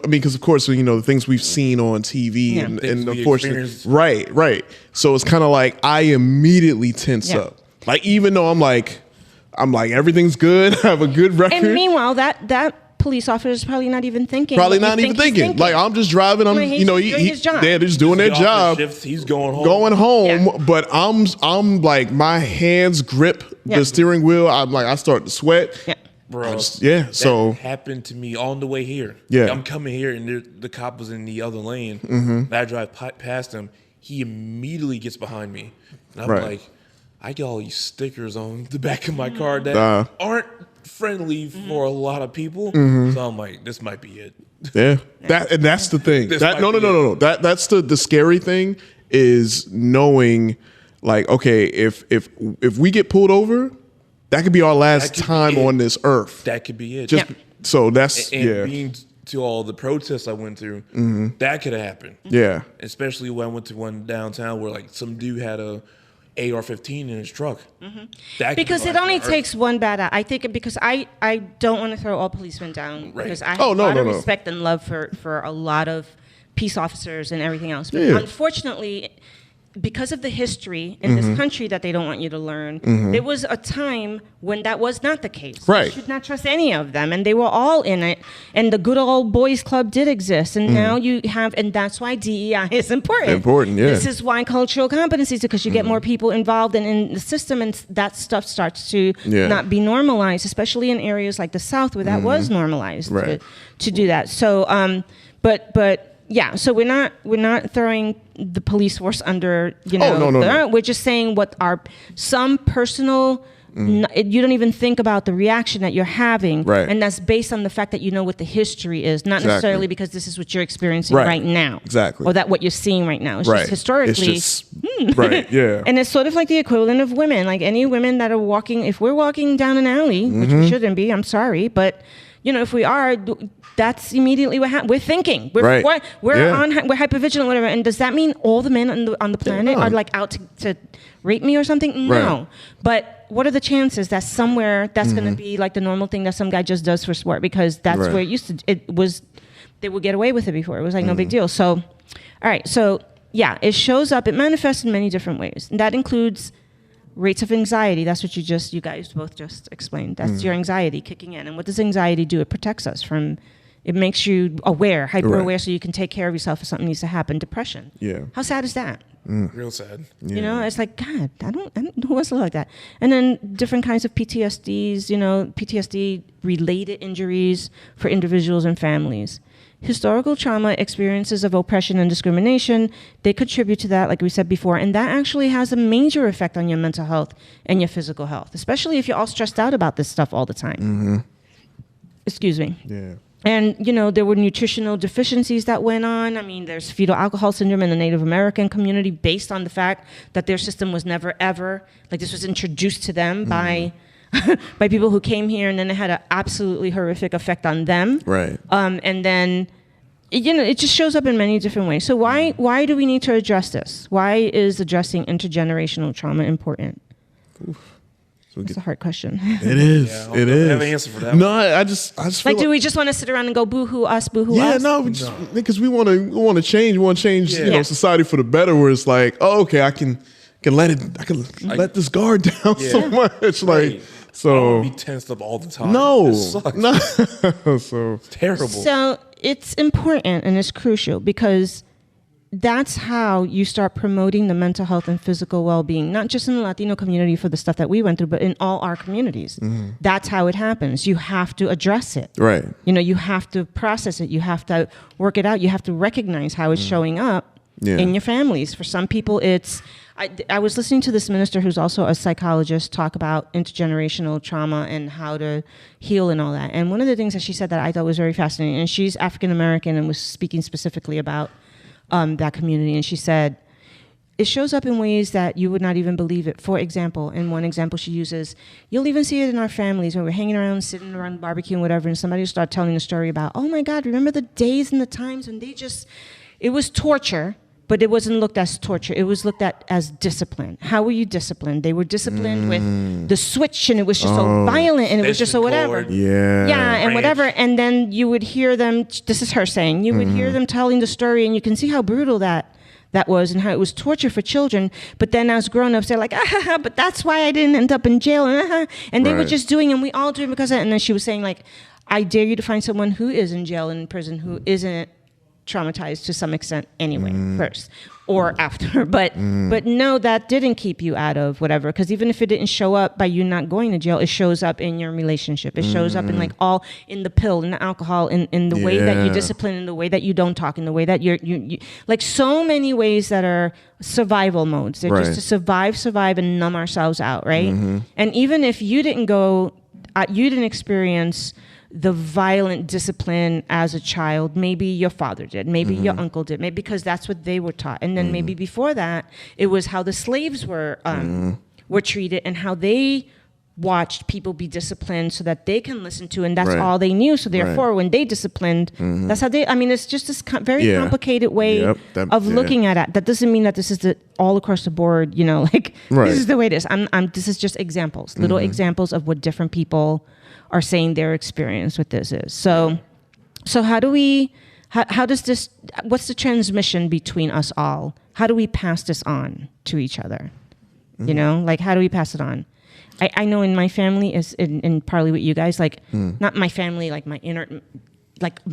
because of course, the things we've seen on TV and unfortunately. Right. So it's kind of like I immediately tense up. Like, even though I'm like, everything's good. I have a good record. And meanwhile, that police officer is probably not even thinking. Like, I'm just driving. They're just doing their job. He's going home. Yeah. But I'm like, my hands grip the steering wheel. I'm like, I start to sweat. Yeah. Bro, so happened to me on the way here. Yeah. I'm coming here and the cop was in the other lane. I drive past him. He immediately gets behind me. And I'm like, I get all these stickers on the back of my car that aren't friendly for a lot of people. So I'm like, this might be it. Yeah. That's the thing. No. That's the scary thing is knowing, like, okay, if we get pulled over, that could be our last time on this earth. That could be it. So that's being to all the protests I went through, that could have happened. Yeah. Especially when I went to one downtown where like some dude had a AR-15 in his truck. Because it only takes one bad act. I think because I don't want to throw all policemen down because I have a lot of respect and love for a lot of peace officers and everything else. But unfortunately, because of the history in this country that they don't want you to learn, there was a time when that was not the case. Right. You should not trust any of them. And they were all in it. And the good old boys club did exist. And now you have, and that's why DEI is important. This is why cultural competencies, because you get more people involved in the system and that stuff starts to not be normalized, especially in areas like the South where that was normalized to do that. So, so we're not throwing the police force under, No. We're just saying what are some personal, you don't even think about the reaction that you're having. And that's based on the fact that you know what the history is, not necessarily because this is what you're experiencing right now. Exactly. Or that what you're seeing right now. It's just historically. It's just, And it's sort of like the equivalent of women. Like any women that are walking, if we're walking down an alley, which we shouldn't be, I'm sorry, but if we are, that's immediately what happens. We're thinking. We're hypervigilant, whatever. And does that mean all the men on the planet are like out to rape me or something? No. But what are the chances that somewhere that's going to be like the normal thing that some guy just does for sport? Because that's where it was. They would get away with it before. It was like no big deal. So, all right. So it shows up. It manifests in many different ways, and that includes rates of anxiety. That's what you guys both just explained. That's your anxiety kicking in. And what does anxiety do? It protects us from, it makes you aware, hyper aware, so you can take care of yourself if something needs to happen. Depression. Yeah. How sad is that? Real sad. Yeah. It's like, God, I don't know what's like that. And then different kinds of PTSDs, PTSD related injuries for individuals and families. Historical trauma experiences of oppression and discrimination, they contribute to that, like we said before, and that actually has a major effect on your mental health and your physical health, especially if you're all stressed out about this stuff all the time. Excuse me. Yeah. And, there were nutritional deficiencies that went on. I mean, there's fetal alcohol syndrome in the Native American community based on the fact that their system was never, ever, like this was introduced to them by people who came here, and then it had an absolutely horrific effect on them. Right. And then, it just shows up in many different ways. So why do we need to address this? Why is addressing intergenerational trauma important? That's a hard question. It is. Yeah, it is. I don't have an answer for that. No, I just feel like, do we just want to sit around and go boo-hoo us, boo-hoo us? Yeah, no, because we want to change. We want to change, society for the better. Where it's like, oh, okay, I can let this guard down so much. Like, So be tensed up all the time. no, It sucks. no. So It's terrible. So it's important and it's crucial because that's how you start promoting the mental health and physical well-being, not just in the Latino community for the stuff that we went through, but in all our communities. That's how it happens. You have to address it. right. You have to process it. You have to work it out. You have to recognize how it's showing up in your families. For some people, it's... I was listening to this minister who's also a psychologist talk about intergenerational trauma and how to heal and all that. And one of the things that she said that I thought was very fascinating, and she's African-American and was speaking specifically about that community. And she said, it shows up in ways that you would not even believe it. For example, in one example she uses, you'll even see it in our families when we're hanging around, sitting around barbecue and whatever, and somebody will start telling a story about, oh my God, remember the days and the times when it was torture, but it wasn't looked as torture. It was looked at as discipline. How were you disciplined? They were disciplined with the switch, and it was just so violent, and it was just so whatever. Yeah, and whatever. And then you would hear them, this is her saying, you would hear them telling the story, and you can see how brutal that was and how it was torture for children. But then as grown-ups, they're like, but that's why I didn't end up in jail. And they were just doing, and we all do it because of it. And then she was saying, like, I dare you to find someone who is in jail and in prison who isn't traumatized to some extent anyway, first or after. But no, that didn't keep you out of whatever. Because even if it didn't show up by you not going to jail, it shows up in your relationship. It shows up in in the pill, in the alcohol, in the way that you discipline, in the way that you don't talk, in the way that you like so many ways that are survival modes. They're just to survive and numb ourselves out, right? And even if you didn't experience the violent discipline as a child, maybe your father did, maybe your uncle did, maybe because that's what they were taught. And then maybe before that, it was how the slaves were treated and how they watched people be disciplined so that they can listen to, and that's all they knew. So therefore, when they disciplined, that's how it's just this very complicated way of looking at it. That doesn't mean that this is all across the board, this is the way it is. This is just examples, little examples of what different people are saying their experience with this is. So how does this, what's the transmission between us all? How do we pass this on to each other? How do we pass it on? I know in my family, and partly with you guys, not my family, like my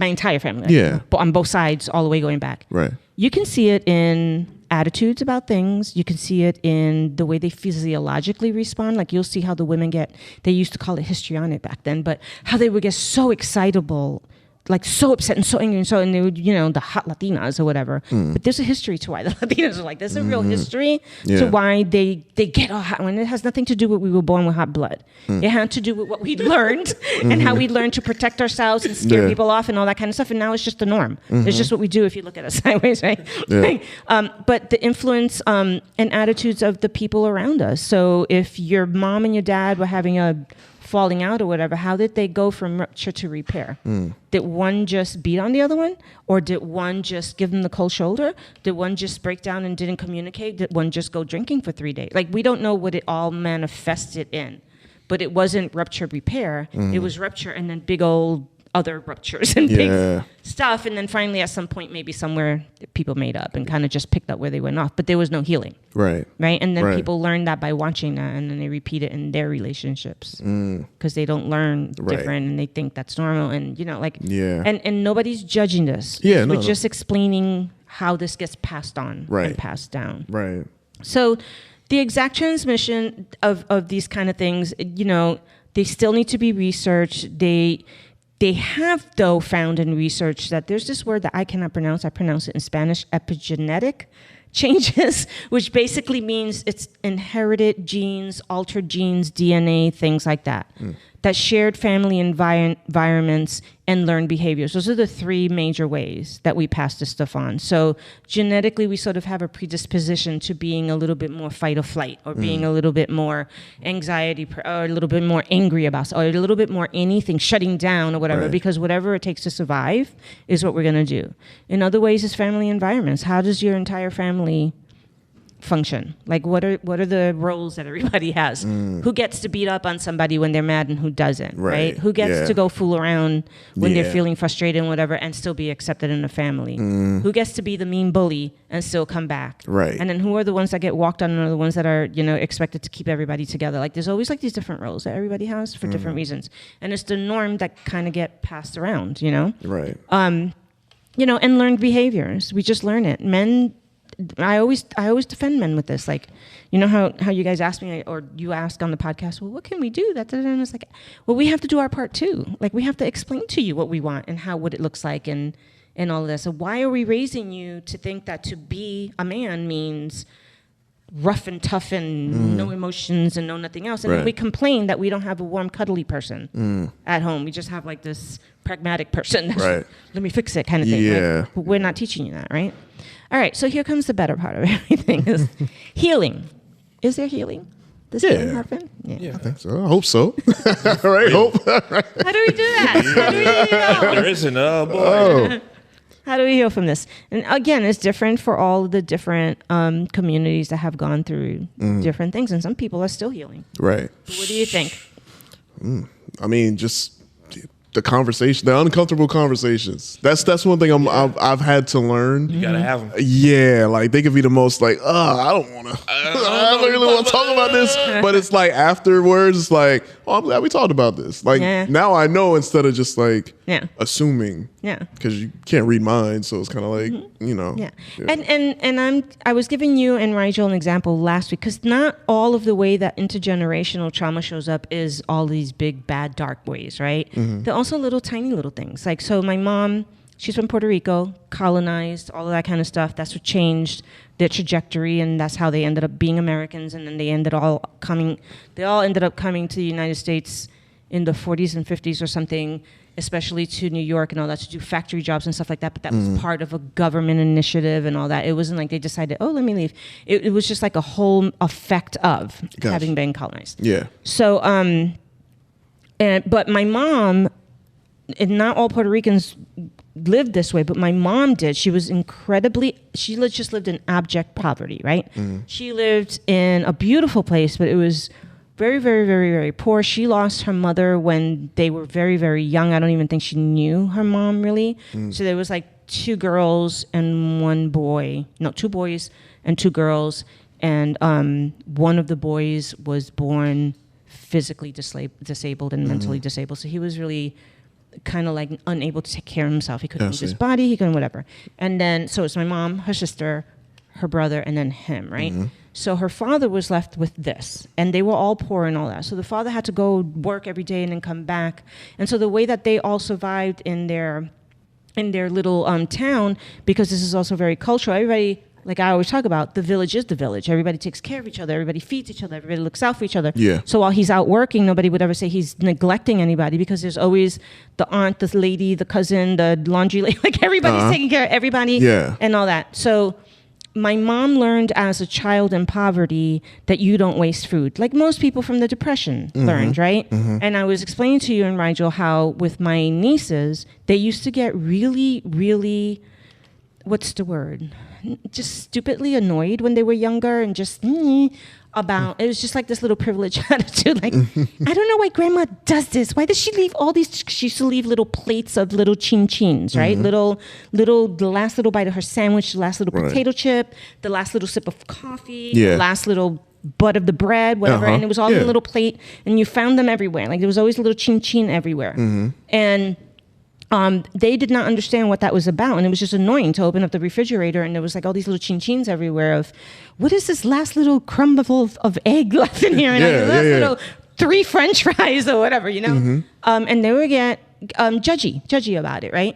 entire family. But on both sides, all the way going back. Right. You can see it in attitudes about things. You can see it in the way they physiologically respond. Like you'll see how the women they used to call it histrionic back then, but how they would get so excitable, like so upset and so angry and they would, the hot Latinas or whatever. But there's a history to why the Latinas are like, there's a real history to why they get all hot. When it has nothing to do with we were born with hot blood. It had to do with what we learned and how we learned to protect ourselves and scare people off and all that kind of stuff. And now it's just the norm. It's just what we do if you look at us sideways, right? But the influence and attitudes of the people around us. So if your mom and your dad were having a falling out or whatever, how did they go from rupture to repair? Did one just beat on the other one? Or did one just give them the cold shoulder? Did one just break down and didn't communicate? Did one just go drinking for 3 days? Like, we don't know what it all manifested in. But it wasn't rupture repair. It was rupture and then big old other ruptures and big stuff. And then finally, at some point, maybe somewhere, people made up and kind of just picked up where they went off. But there was no healing. Right. And then people learned that by watching that. And then they repeat it in their relationships. Because they don't learn different and they think that's normal. And, and nobody's judging this. We're just explaining how this gets passed on and passed down. Right. So the exact transmission of these kind of things, they still need to be researched. They have, though, found in research that there's this word that I cannot pronounce. I pronounce it in Spanish, epigenetic changes, which basically means it's inherited genes, altered genes, DNA, things like that, that shared family environments and learned behaviors. Those are the 3 major ways that we pass this stuff on. So genetically, we sort of have a predisposition to being a little bit more fight or flight, or being a little bit more anxiety, or a little bit more angry about, or a little bit more anything, shutting down or whatever, because whatever it takes to survive is what we're going to do. In other ways, it's family environments. How does your entire family function? Like, what are the roles that everybody has? Who gets to beat up on somebody when they're mad and who doesn't, right? Who gets to go fool around when they're feeling frustrated and whatever and still be accepted in the family? Who gets to be the mean bully and still come back? Right. And then who are the ones that get walked on and are the ones that are, expected to keep everybody together? Like, there's always like these different roles that everybody has for different reasons. And it's the norm that kind of get passed around, Right. And learned behaviors. We just learn it. Men, I always defend men with this. Like, how you guys ask me, or you ask on the podcast, well, what can we do? And it's like, well, we have to do our part too. Like, we have to explain to you what we want and what it looks like and all of this. So why are we raising you to think that to be a man means rough and tough and no emotions and no nothing else? And then we complain that we don't have a warm, cuddly person at home. We just have like this pragmatic person. Let me fix it kind of thing. Yeah. Like, but we're not teaching you that, right? All right, so here comes the better part of everything is healing. Is there healing? Does healing happen? Yeah, I think so. I hope so. Right? Hope. How do we do that? How do we know? There isn't. Oh, boy. How do we heal from this? And again, it's different for all the different communities that have gone through different things. And some people are still healing. Right. But what do you think? I mean, just the conversation, the uncomfortable conversations. That's one thing I've had to learn. You gotta have them. Yeah, like they could be the most like, I don't want to. I don't really want to talk about this. But it's like afterwards, it's like, I'm glad we talked about this. Like now I know instead of just like assuming. Yeah. Because you can't read minds, so it's kind of like Yeah. And I was giving you and Rigel an example last week because not all of the way that intergenerational trauma shows up is all these big bad dark ways, right? There are also little tiny little things. Like, so my mom, she's from Puerto Rico, colonized, all of that kind of stuff. That's what changed their trajectory, and that's how they ended up being Americans. And then they all ended up coming to the United States in the 40s and 50s or something, especially to New York and all that, to do factory jobs and stuff like that. But that was part of a government initiative and all that. It wasn't like they decided, let me leave. It was just like a whole effect of having been colonized. Yeah. So, but my mom, and not all Puerto Ricans lived this way, but my mom did. She was she just lived in abject poverty, right? She lived in a beautiful place, but it was very, very, very, very poor. She lost her mother when they were very, very young. I don't even think she knew her mom really. So there was like 2 girls and 1 boy. No, 2 boys and 2 girls. And one of the boys was born physically disabled and mentally disabled. So he was really kind of like unable to take care of himself. He couldn't move his body. He couldn't whatever. And then, so it's my mom, her sister, her brother, and then him, right? So her father was left with this, and they were all poor and all that. So the father had to go work every day and then come back. And so the way that they all survived in their little town, because this is also very cultural, everybody, like I always talk about, the village is the village. Everybody takes care of each other. Everybody feeds each other. Everybody looks out for each other. Yeah. So while he's out working, nobody would ever say he's neglecting anybody, because there's always the aunt, the lady, the cousin, the laundry lady. Like everybody's taking care of everybody and all that. So my mom learned as a child in poverty that you don't waste food, like most people from the Depression learned, right? And I was explaining to you and Rigel how with my nieces, they used to get really, really, what's the word? Just stupidly annoyed when they were younger and just about, it was just like this little privileged attitude. Like, I don't know why grandma does this. Why does she leave all these, she used to leave little plates of little chin-chins, right? The last little bite of her sandwich, the last little potato chip, the last little sip of coffee, the last little butt of the bread, whatever. And it was all in a little plate, and you found them everywhere. Like there was always a little chin-chin everywhere. And they did not understand what that was about, and it was just annoying to open up the refrigerator and there was like all these little chin-chins everywhere of, what is this last little crumb of egg left in here? And little 3 French fries or whatever, and they would get judgy about it, right?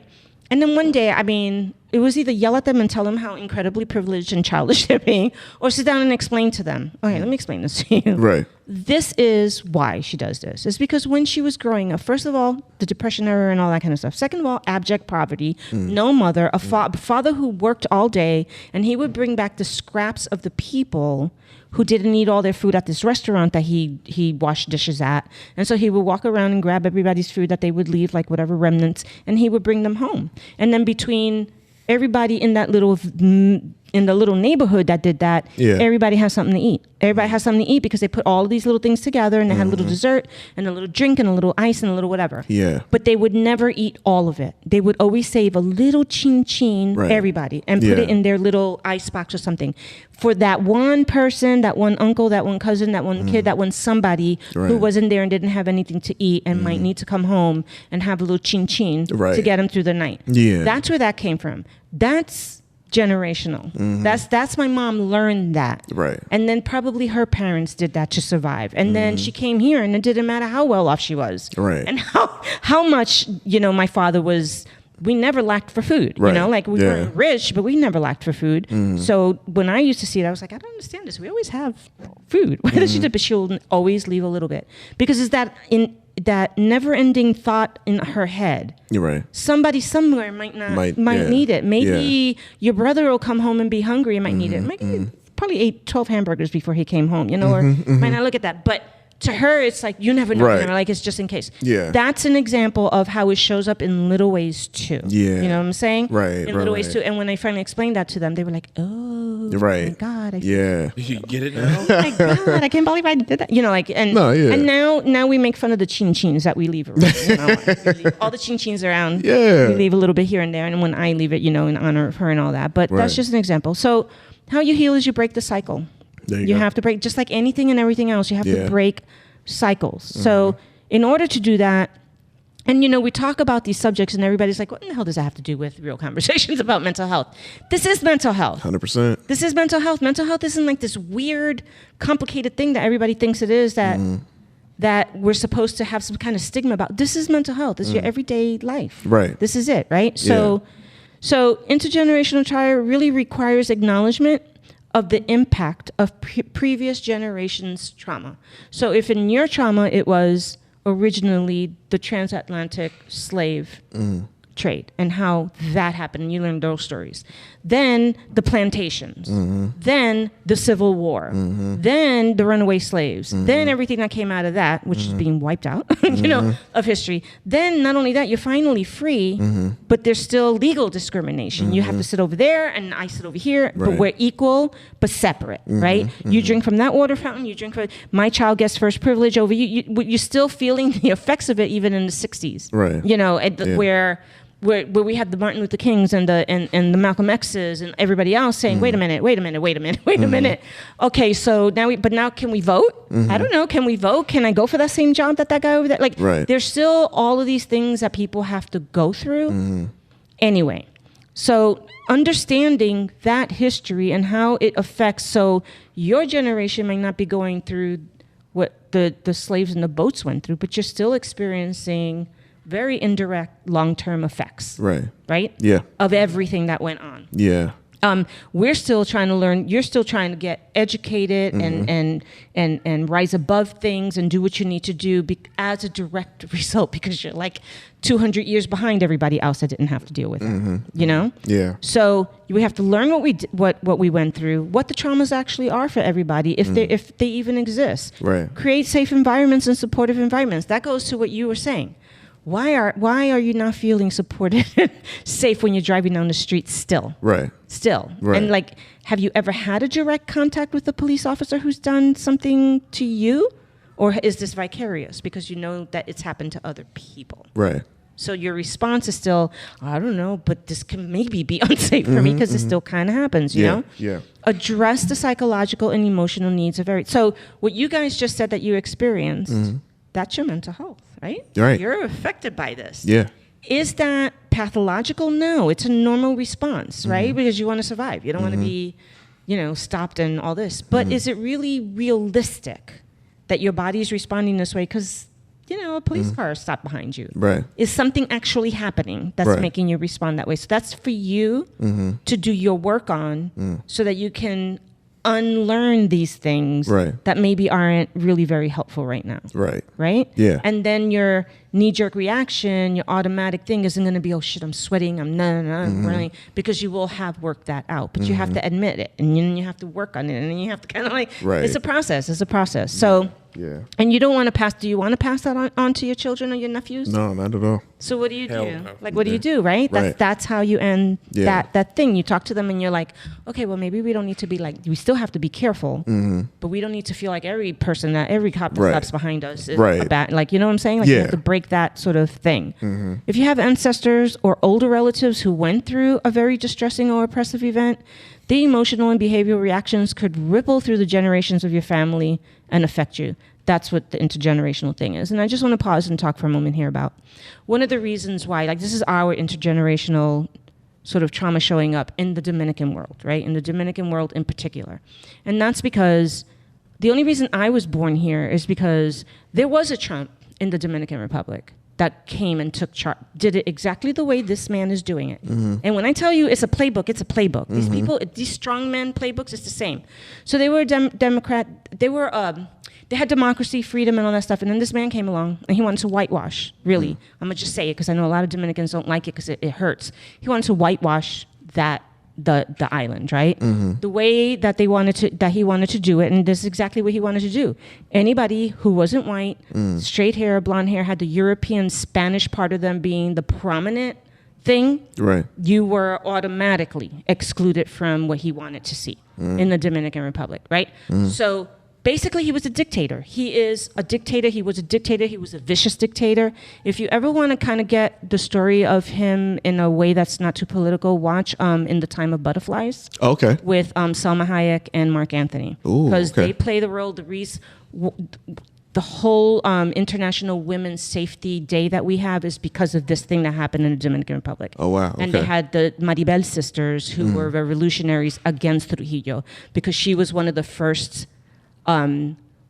And then one day, I mean, it was either yell at them and tell them how incredibly privileged and childish they're being, or sit down and explain to them. Okay, let me explain this to you. Right. This is why she does this. It's because when she was growing up, first of all, the Depression era and all that kind of stuff. Second of all, abject poverty, no mother, a father who worked all day, and he would bring back the scraps of the people who didn't eat all their food at this restaurant that he washed dishes at. And so he would walk around and grab everybody's food that they would leave, like whatever remnants, and he would bring them home. And then between everybody in that little in the little neighborhood that did that, everybody has something to eat. Everybody has something to eat because they put all of these little things together and they had a little dessert and a little drink and a little ice and a little whatever. Yeah. But they would never eat all of it. They would always save a little chin everybody and put it in their little ice box or something. For that one person, that one uncle, that one cousin, that one kid, that one somebody who wasn't there and didn't have anything to eat and might need to come home and have a little chin to get them through the night. Yeah. That's where that came from. That's generational. That's my mom learned that. Right. And then probably her parents did that to survive. And then she came here and it didn't matter how well off she was. Right. And how much, my father was, we never lacked for food. Right. Like we weren't rich, but we never lacked for food. So when I used to see it, I was like, I don't understand this. We always have food. Why does she do? But she'll always leave a little bit. Because it's that never-ending thought in her head. You're right. Somebody somewhere might need it. Maybe your brother will come home and be hungry and might need it. Maybe probably ate 12 hamburgers before he came home, or might not look at that. But to her, it's like, you never know. Like, it's just in case. Yeah. That's an example of how it shows up in little ways, too. Yeah. You know what I'm saying? Right. In little ways, too. And when I finally explained that to them, they were like, oh, my God. You get it now? Oh, my God. I can't believe I did that. And now we make fun of the chin-chins that we leave around. We leave all the chin-chins around. Yeah. We leave a little bit here and there. And when I leave it, in honor of her and all that. But that's just an example. So how you heal is you break the cycle. You have to break, just like anything and everything else, you have to break cycles. So in order to do that, and we talk about these subjects and everybody's like, what in the hell does that have to do with real conversations about mental health? This is mental health. 100%. This is mental health. Mental health isn't like this weird, complicated thing that everybody thinks it is that we're supposed to have some kind of stigma about. This is mental health. It's your everyday life. Right. This is it, right? So intergenerational trauma really requires acknowledgement of the impact of previous generations' trauma. So if in your trauma it was originally the transatlantic slave trade and how that happened, and you learned those stories. Then the plantations, then the Civil War, then the runaway slaves, then everything that came out of that, which is being wiped out, of history. Then not only that, you're finally free, but there's still legal discrimination. You have to sit over there and I sit over here, but we're equal, but separate, right? You drink from that water fountain, you drink from, my child gets first privilege over you. You're still feeling the effects of it even in the 60s, right? Where we had the Martin Luther Kings and the Malcolm X's and everybody else saying, wait a minute. Okay, so now can we vote? I don't know. Can we vote? Can I go for that same job that guy over there? There's still all of these things that people have to go through. Anyway, so understanding that history and how it affects, so your generation might not be going through what the slaves and the boats went through, but you're still experiencing very indirect long-term effects. Right? Yeah. Of everything that went on. Yeah. We're still trying to learn. You're still trying to get educated and rise above things and do what you need to do as a direct result, because you're like 200 years behind everybody else that didn't have to deal with it. Yeah. So we have to learn what we went through, what the traumas actually are for everybody, if they even exist. Right. Create safe environments and supportive environments. That goes to what you were saying. Why are you not feeling supported and safe when you're driving down the street still? Right. Still. Right. And have you ever had a direct contact with a police officer who's done something to you? Or is this vicarious because you know that it's happened to other people? Right. So your response is still, I don't know, but this can maybe be unsafe for me because it still kind of happens, you know? Yeah. Address the psychological and emotional needs of so what you guys just said that you experienced, that's your mental health. Right? Right. You're affected by this. Yeah. Is that pathological? No, it's a normal response, right? Because you want to survive. You don't want to be, stopped and all this. But is it really realistic that your body is responding this way? Because, a police car stopped behind you. Right. Is something actually happening that's making you respond that way? So that's for you to do your work on so that you can unlearn these things that maybe aren't really very helpful right now. Right. Right? Yeah. And then you're knee-jerk reaction, your automatic thing isn't going to be, oh shit, I'm sweating, I'm running, because you will have worked that out. But you have to admit it, and then you have to work on it, and then you have to kind of like, it's a process. So, and you don't want to pass, do you want to pass that on to your children or your nephews? No, not at all. So what do you do? No. Like, what do you do, right? That's how you end that thing. You talk to them and you're like, okay, well, maybe we don't need to be like, we still have to be careful, but we don't need to feel like every cop that steps behind us is a bad, like, you know what I'm saying? Like, you have to break that sort of thing. If you have ancestors or older relatives who went through a very distressing or oppressive event, the emotional and behavioral reactions could ripple through the generations of your family and affect you. That's what the intergenerational thing is. And I just want to pause and talk for a moment here about one of the reasons why, like, this is our intergenerational sort of trauma showing up in the Dominican world, right? In the Dominican world in particular. And that's because the only reason I was born here is because there was a Trump in the Dominican Republic that came and took charge, did it exactly the way this man is doing it. And when I tell you it's a playbook, it's a playbook. These people, these strongmen playbooks, it's the same. So they were Democrat, they had democracy, freedom, and all that stuff. And then this man came along, and he wanted to whitewash, really. I'm going to just say it, because I know a lot of Dominicans don't like it because it hurts. He wanted to whitewash the island, right? The way that he wanted to do it, and this is exactly what he wanted to do. Anybody who wasn't white, straight hair, blonde hair, had the European Spanish part of them being the prominent thing, you were automatically excluded from what he wanted to see in the Dominican Republic, right? So basically, he was a dictator. He is a dictator. He was a dictator. He was a vicious dictator. If you ever want to kind of get the story of him in a way that's not too political, watch In the Time of Butterflies. Okay. With Salma Hayek and Mark Anthony. Because they play the role, the whole International Women's Safety Day that we have is because of this thing that happened in the Dominican Republic. Oh, wow. And they had the Maribel sisters who were revolutionaries against Trujillo, because she was one of the first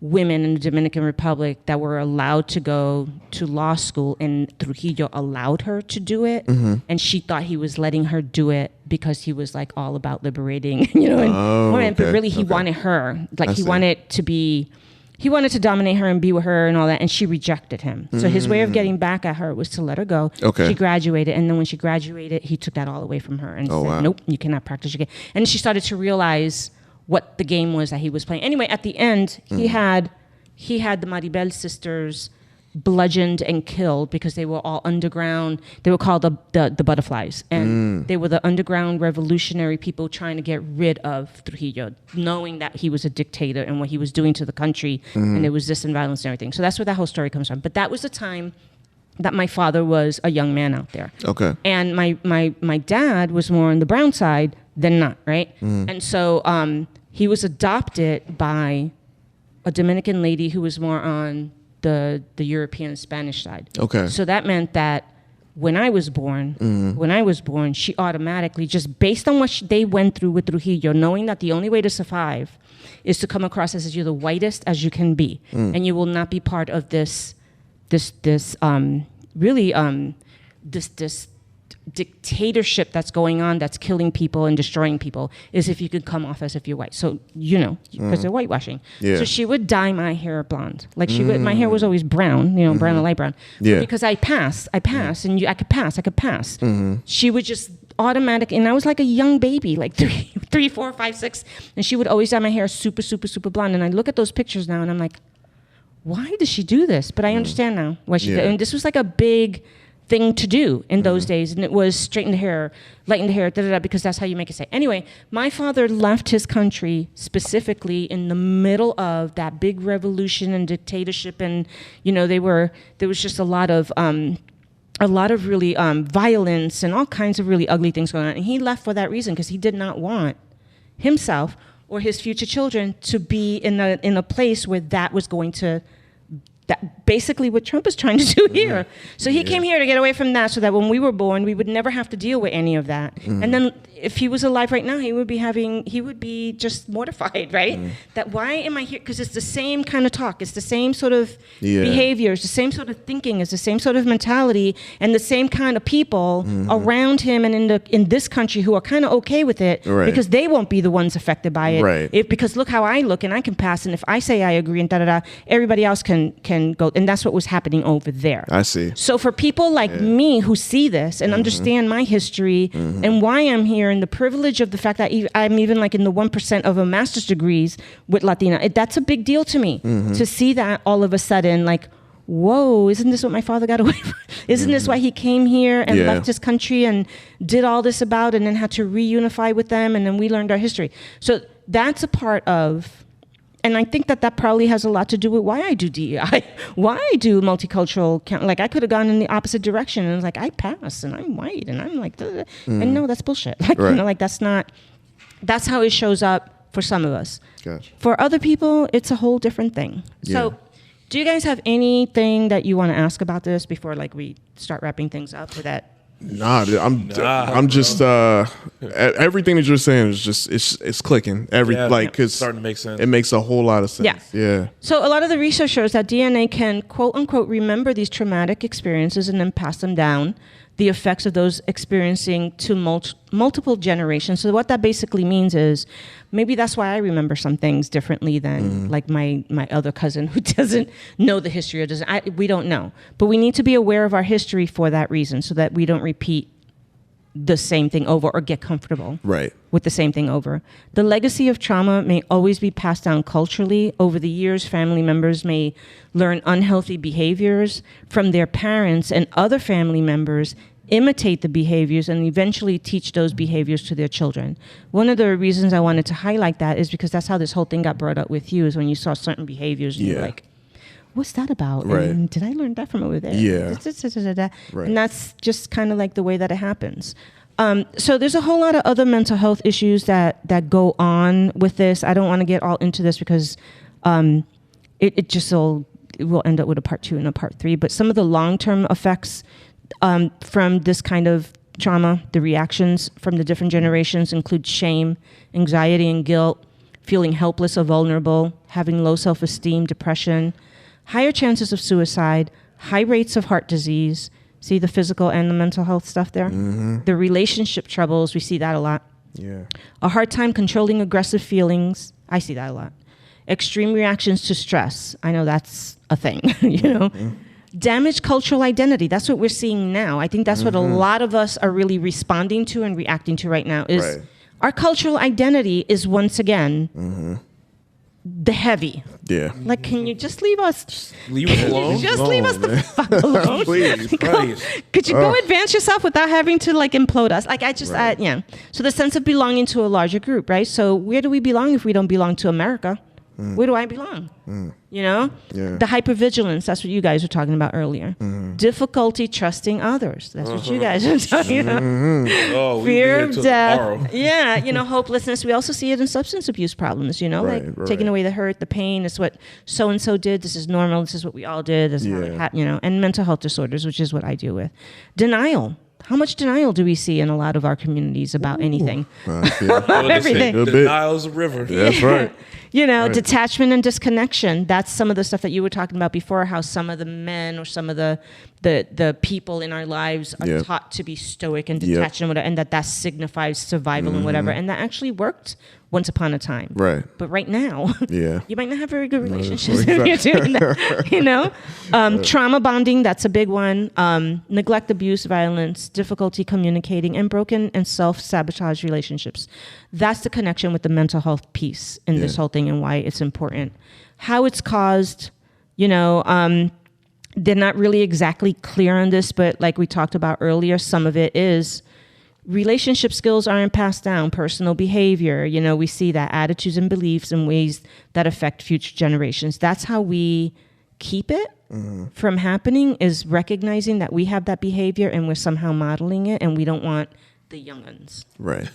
women in the Dominican Republic that were allowed to go to law school, and Trujillo allowed her to do it. And she thought he was letting her do it because he was like all about liberating, but really he wanted her, like he wanted to dominate her and be with her and all that, and she rejected him. So his way of getting back at her was to let her go. She graduated, and then when she graduated, he took that all away from her and said, nope, you cannot practice again. And she started to realize what the game was that he was playing. Anyway, at the end, he had the Maribel sisters bludgeoned and killed because they were all underground. They were called the Butterflies. And they were the underground revolutionary people trying to get rid of Trujillo, knowing that he was a dictator and what he was doing to the country. And there was this and violence and everything. So that's where that whole story comes from. But that was the time that my father was a young man out there. And my dad was more on the brown side than not, right? And so he was adopted by a Dominican lady who was more on the European Spanish side. So that meant that when I was born, she automatically, just based on what they went through with Trujillo, knowing that the only way to survive is to come across as you're the whitest as you can be, and you will not be part of this dictatorship that's going on, that's killing people and destroying people, is if you could come off as if you're white. So, because they're whitewashing. So she would dye my hair blonde. Like my hair was always brown, brown or light brown. But because I passed, and I could pass. She would just automatic, and I was like a young baby, like 3, 4, 5, 6, and she would always dye my hair super, super, super blonde. And I look at those pictures now, and I'm like, why does she do this? But I understand now why she did. And this was like a big thing to do in those days, and it was straighten the hair, lighten the hair, because that's how you make it say. Anyway, my father left his country specifically in the middle of that big revolution and dictatorship, and there was just a lot of really violence and all kinds of really ugly things going on, and he left for that reason, because he did not want himself or his future children to be in a place where that was going to. That basically what Trump is trying to do here. So he came here to get away from that, so that when we were born, we would never have to deal with any of that. And then if he was alive right now, he would be just mortified, right? That why am I here? Because it's the same kind of talk. It's the same sort of behavior. It's the same sort of thinking. It's the same sort of mentality and the same kind of people around him and in this country who are kind of okay with it because they won't be the ones affected by it. Right. Because look how I look and I can pass. And if I say I agree and everybody else can go. And that's what was happening over there. I see. So for people like me who see this and understand my history and why I'm here and the privilege of the fact that I'm even like in the 1% of a master's degrees with Latina, that's a big deal to me to see that all of a sudden, like, whoa, isn't this what my father got away from? Isn't this why he came here and left his country and did all this about and then had to reunify with them and then we learned our history. So that's a part of, and I think that probably has a lot to do with why I do DEI, why I do multicultural. Like I could have gone in the opposite direction and it was like, I pass and I'm white and I'm like, and no, that's bullshit. Like, you know, like that's how it shows up for some of us. Gotcha. For other people, it's a whole different thing. Yeah. So do you guys have anything that you want to ask about this before like we start wrapping things up or that? Nah, dude, I'm just everything that you're saying is just it's clicking. Cause starting to make sense. It makes a whole lot of sense. Yeah. So a lot of the research shows that DNA can quote unquote remember these traumatic experiences and then pass them down, the effects of those experiencing to multiple generations. So what that basically means is maybe that's why I remember some things differently than like my other cousin who doesn't know the history or we don't know. But we need to be aware of our history for that reason so that we don't repeat the same thing over or get comfortable with the same thing over. The legacy of trauma may always be passed down culturally. Over the years, family members may learn unhealthy behaviors from their parents and other family members imitate the behaviors and eventually teach those behaviors to their children. One of the reasons I wanted to highlight that is because that's how this whole thing got brought up with you is when you saw certain behaviors and you're like, what's that about? Right. And did I learn that from over there? Yeah. Right. And that's just kind of like the way that it happens. So there's a whole lot of other mental health issues that go on with this. I don't want to get all into this because we'll end up with a part 2 and a part 3. But some of the long-term effects from this kind of trauma, the reactions from the different generations include shame, anxiety and guilt, feeling helpless or vulnerable, having low self-esteem, depression, higher chances of suicide, high rates of heart disease. See the physical and the mental health stuff there? The relationship troubles, we see that a lot. Yeah. A hard time controlling aggressive feelings. I see that a lot. Extreme reactions to stress. I know that's a thing, you know. Damaged cultural identity. That's what we're seeing now. I think that's what a lot of us are really responding to and reacting to right now is our cultural identity is once again the heavy. Yeah. Like, can you just leave us? Leave us alone. Just leave us the fuck alone. Please. Could you go advance yourself without having to like implode us? Like yeah. So the sense of belonging to a larger group, right? So where do we belong if we don't belong to America? Where do I belong? You know? Yeah. The hypervigilance, that's what you guys were talking about earlier. Difficulty trusting others. That's what you guys are talking about. Oh, Fear of death. Tomorrow. Yeah, you know, hopelessness. We also see it in substance abuse problems, you know, taking away the hurt, the pain. It's what so-and-so did. This is normal. This is what we all did. This is how it happened, you know. And mental health disorders, which is what I deal with. Denial. How much denial do we see in a lot of our communities about anything? Everything. Denial's a river. That's right. You know, detachment and disconnection. That's some of the stuff that you were talking about before, how some of the men or some of the people in our lives are taught to be stoic and detached and whatever, and that signifies survival and whatever. And that actually worked once upon a time. Right. But right now, you might not have very good relationships Exactly. if you're doing that. You know? Trauma bonding, that's a big one. Neglect, abuse, violence, difficulty communicating, and broken and self-sabotage relationships. That's the connection with the mental health piece in this whole thing and why it's important. How it's caused, you know, they're not really exactly clear on this, but like we talked about earlier, some of it is relationship skills aren't passed down, personal behavior, you know, we see that attitudes and beliefs in ways that affect future generations. That's how we keep it from happening, is recognizing that we have that behavior and we're somehow modeling it, and we don't want the young'uns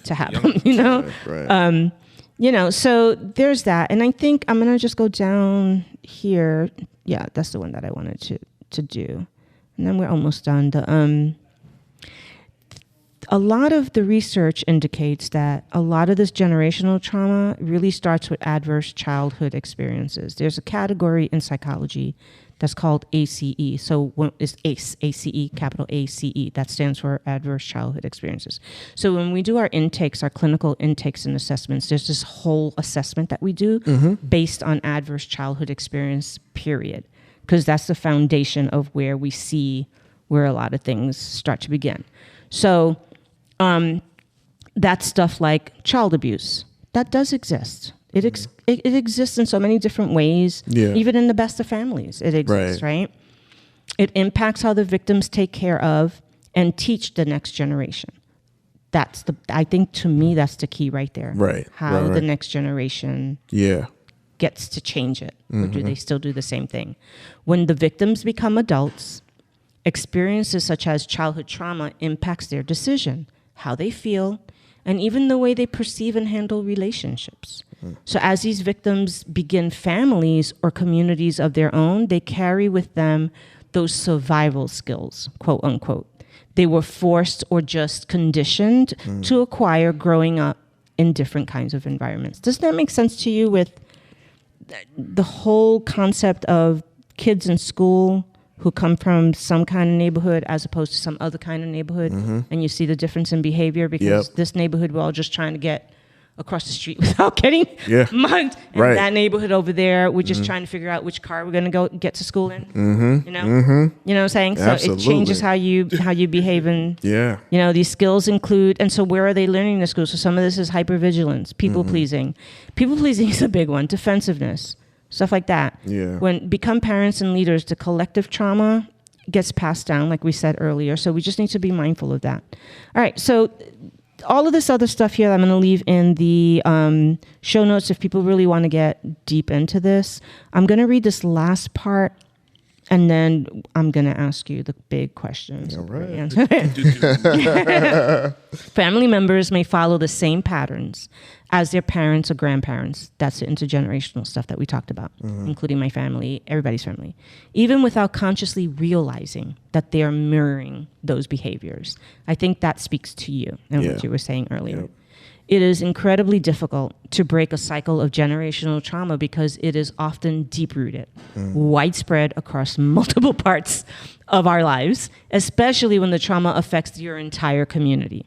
to have them, you know? Right. You know, so there's that. And I think I'm going to just go down here. Yeah, that's the one that I wanted to do. And then we're almost done. a lot of the research indicates that a lot of this generational trauma really starts with adverse childhood experiences. There's a category in psychology that's called ACE. So it's ACE, ACE, capital ACE. That stands for adverse childhood experiences. So when we do our intakes, our clinical intakes and assessments, there's this whole assessment that we do based on adverse childhood experience, period. Because that's the foundation of where we see where a lot of things start to begin. So that's stuff like child abuse. That does exist. It exists in so many different ways, even in the best of families. It exists, right? It impacts how the victims take care of and teach the next generation. I think to me, that's the key right there. Right. How the next generation gets to change it. Or do they still do the same thing? When the victims become adults, experiences such as childhood trauma impacts their decision, how they feel, and even the way they perceive and handle relationships. So as these victims begin families or communities of their own, they carry with them those survival skills, quote unquote. They were forced or just conditioned to acquire growing up in different kinds of environments. Does that make sense to you with the whole concept of kids in school who come from some kind of neighborhood as opposed to some other kind of neighborhood, and you see the difference in behavior because this neighborhood, we're all just trying to get across the street without getting mugged. And that neighborhood over there, we're just trying to figure out which car we're going to go get to school in. You know? You know what I'm saying? So it changes how you behave. And, you know, these skills include, and so where are they learning in the school? So some of this is hypervigilance, people pleasing. People pleasing is a big one. Defensiveness, stuff like that. When become parents and leaders, the collective trauma gets passed down, like we said earlier. So we just need to be mindful of that. All right. So all of this other stuff here I'm going to leave in the show notes if people really want to get deep into this. I'm going to read this last part, and then I'm going to ask you the big questions. All right. Family members may follow the same patterns as their parents or grandparents. That's the intergenerational stuff that we talked about, including my family, everybody's family, even without consciously realizing that they are mirroring those behaviors. I think that speaks to you and what you were saying earlier. It is incredibly difficult to break a cycle of generational trauma because it is often deep-rooted, widespread across multiple parts of our lives, especially when the trauma affects your entire community.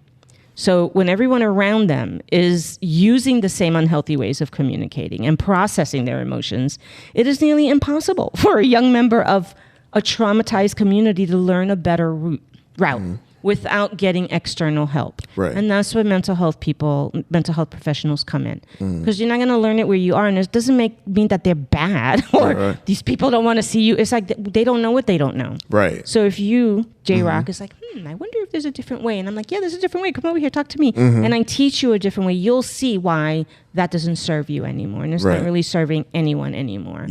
So when everyone around them is using the same unhealthy ways of communicating and processing their emotions, it is nearly impossible for a young member of a traumatized community to learn a better route without getting external help. And that's where mental health professionals come in. Because you're not going to learn it where you are, and it doesn't mean that they're bad or these people don't want to see you. It's like they don't know what they don't know. So if you, J-Rock, is like, I wonder if there's a different way. And I'm like, yeah, there's a different way. Come over here, talk to me. And I teach you a different way. You'll see why that doesn't serve you anymore. And it's not really serving anyone anymore.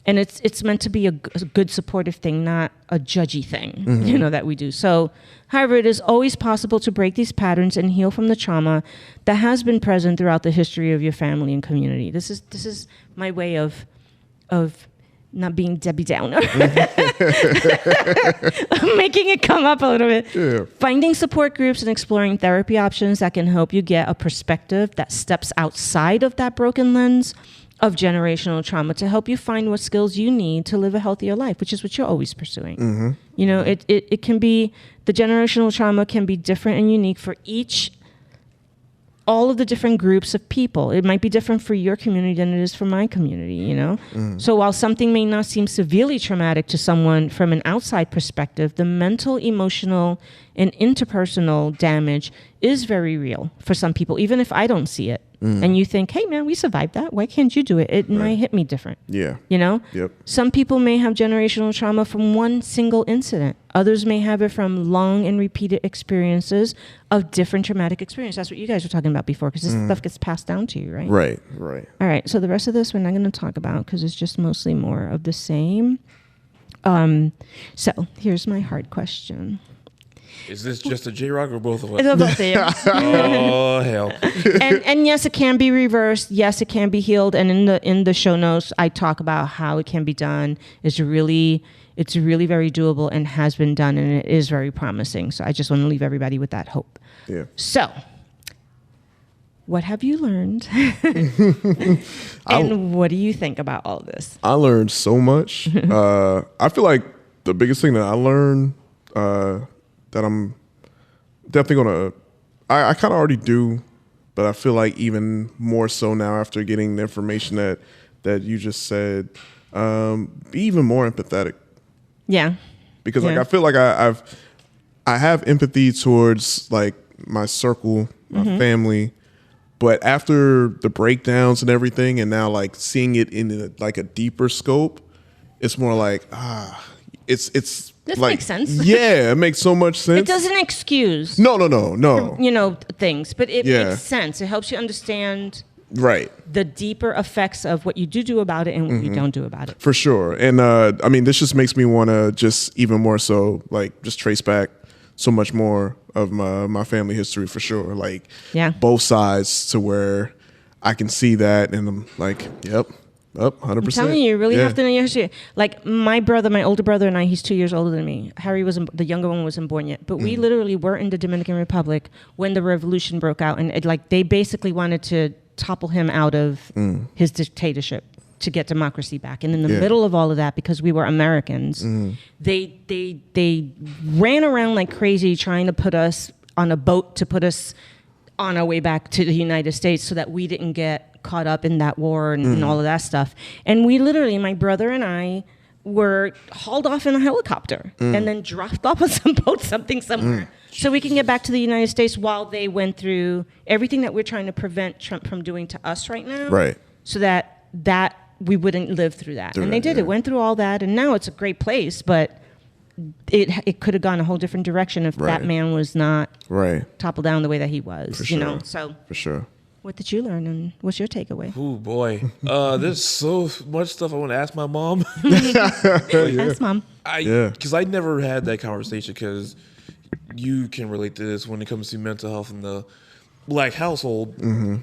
And it's meant to be a good supportive thing, not a judgy thing, you know, that we do. So, however, it is always possible to break these patterns and heal from the trauma that has been present throughout the history of your family and community. This is my way of not being Debbie Downer, making it come up a little bit. Finding support groups and exploring therapy options that can help you get a perspective that steps outside of that broken lens of generational trauma to help you find what skills you need to live a healthier life, which is what you're always pursuing. You know, it can be, the generational trauma can be different and unique for all of the different groups of people. It might be different for your community than it is for my community, you know? So while something may not seem severely traumatic to someone from an outside perspective, the mental, emotional, and interpersonal damage is very real for some people, even if I don't see it. And you think, hey, man, we survived that. Why can't you do it? It might hit me different. You know? Some people may have generational trauma from one single incident. Others may have it from long and repeated experiences of different traumatic experiences. That's what you guys were talking about before, because this stuff gets passed down to you, right? Right. All right. So the rest of this we're not going to talk about because it's just mostly more of the same. So here's my hard question. Is this just a J-Rock or both of us? It's both of you. Oh, hell. And yes, it can be reversed. Yes, it can be healed. And in the show notes, I talk about how it can be done. It's really very doable and has been done, and it is very promising. So I just want to leave everybody with that hope. Yeah. So, what have you learned? And what do you think about all this? I learned so much. I feel like the biggest thing that I learned that I'm definitely going to, I kind of already do, but I feel like even more so now after getting the information that you just said, be even more empathetic. Yeah. Because like I feel like I have empathy towards like my circle, my family, but after the breakdowns and everything, and now like seeing it in like a deeper scope, it's more like it's This like, makes sense. Yeah, it makes so much sense. It doesn't excuse No. things, but it makes sense. It helps you understand the deeper effects of what you do about it and what you don't do about it. For sure. And I mean, this just makes me want to just even more so like just trace back so much more of my family history for sure. Like both sides to where I can see that and I'm like, yep, up 100%. I'm telling you really have to know your history. Like my older brother and I, he's 2 years older than me. Harry the younger one wasn't born yet, but we literally were in the Dominican Republic when the revolution broke out, and they basically wanted to topple him out of his dictatorship to get democracy back. And in the middle of all of that, because we were Americans, they ran around like crazy trying to put us on a boat to put us on our way back to the United States so that we didn't get caught up in that war and all of that stuff. And we literally, my brother and I, were hauled off in a helicopter and then dropped off on some boat, somewhere. So we can get back to the United States while they went through everything that we're trying to prevent Trump from doing to us right now. Right. So that we wouldn't live through that. And they did. It went through all that, and now it's a great place, but it could have gone a whole different direction if that man was not toppled down the way that he was. For sure. So for sure. What did you learn, and what's your takeaway? Oh boy, there's so much stuff I want to ask my mom. Ask mom. Because I never had that conversation. Because you can relate to this when it comes to mental health in the Black household.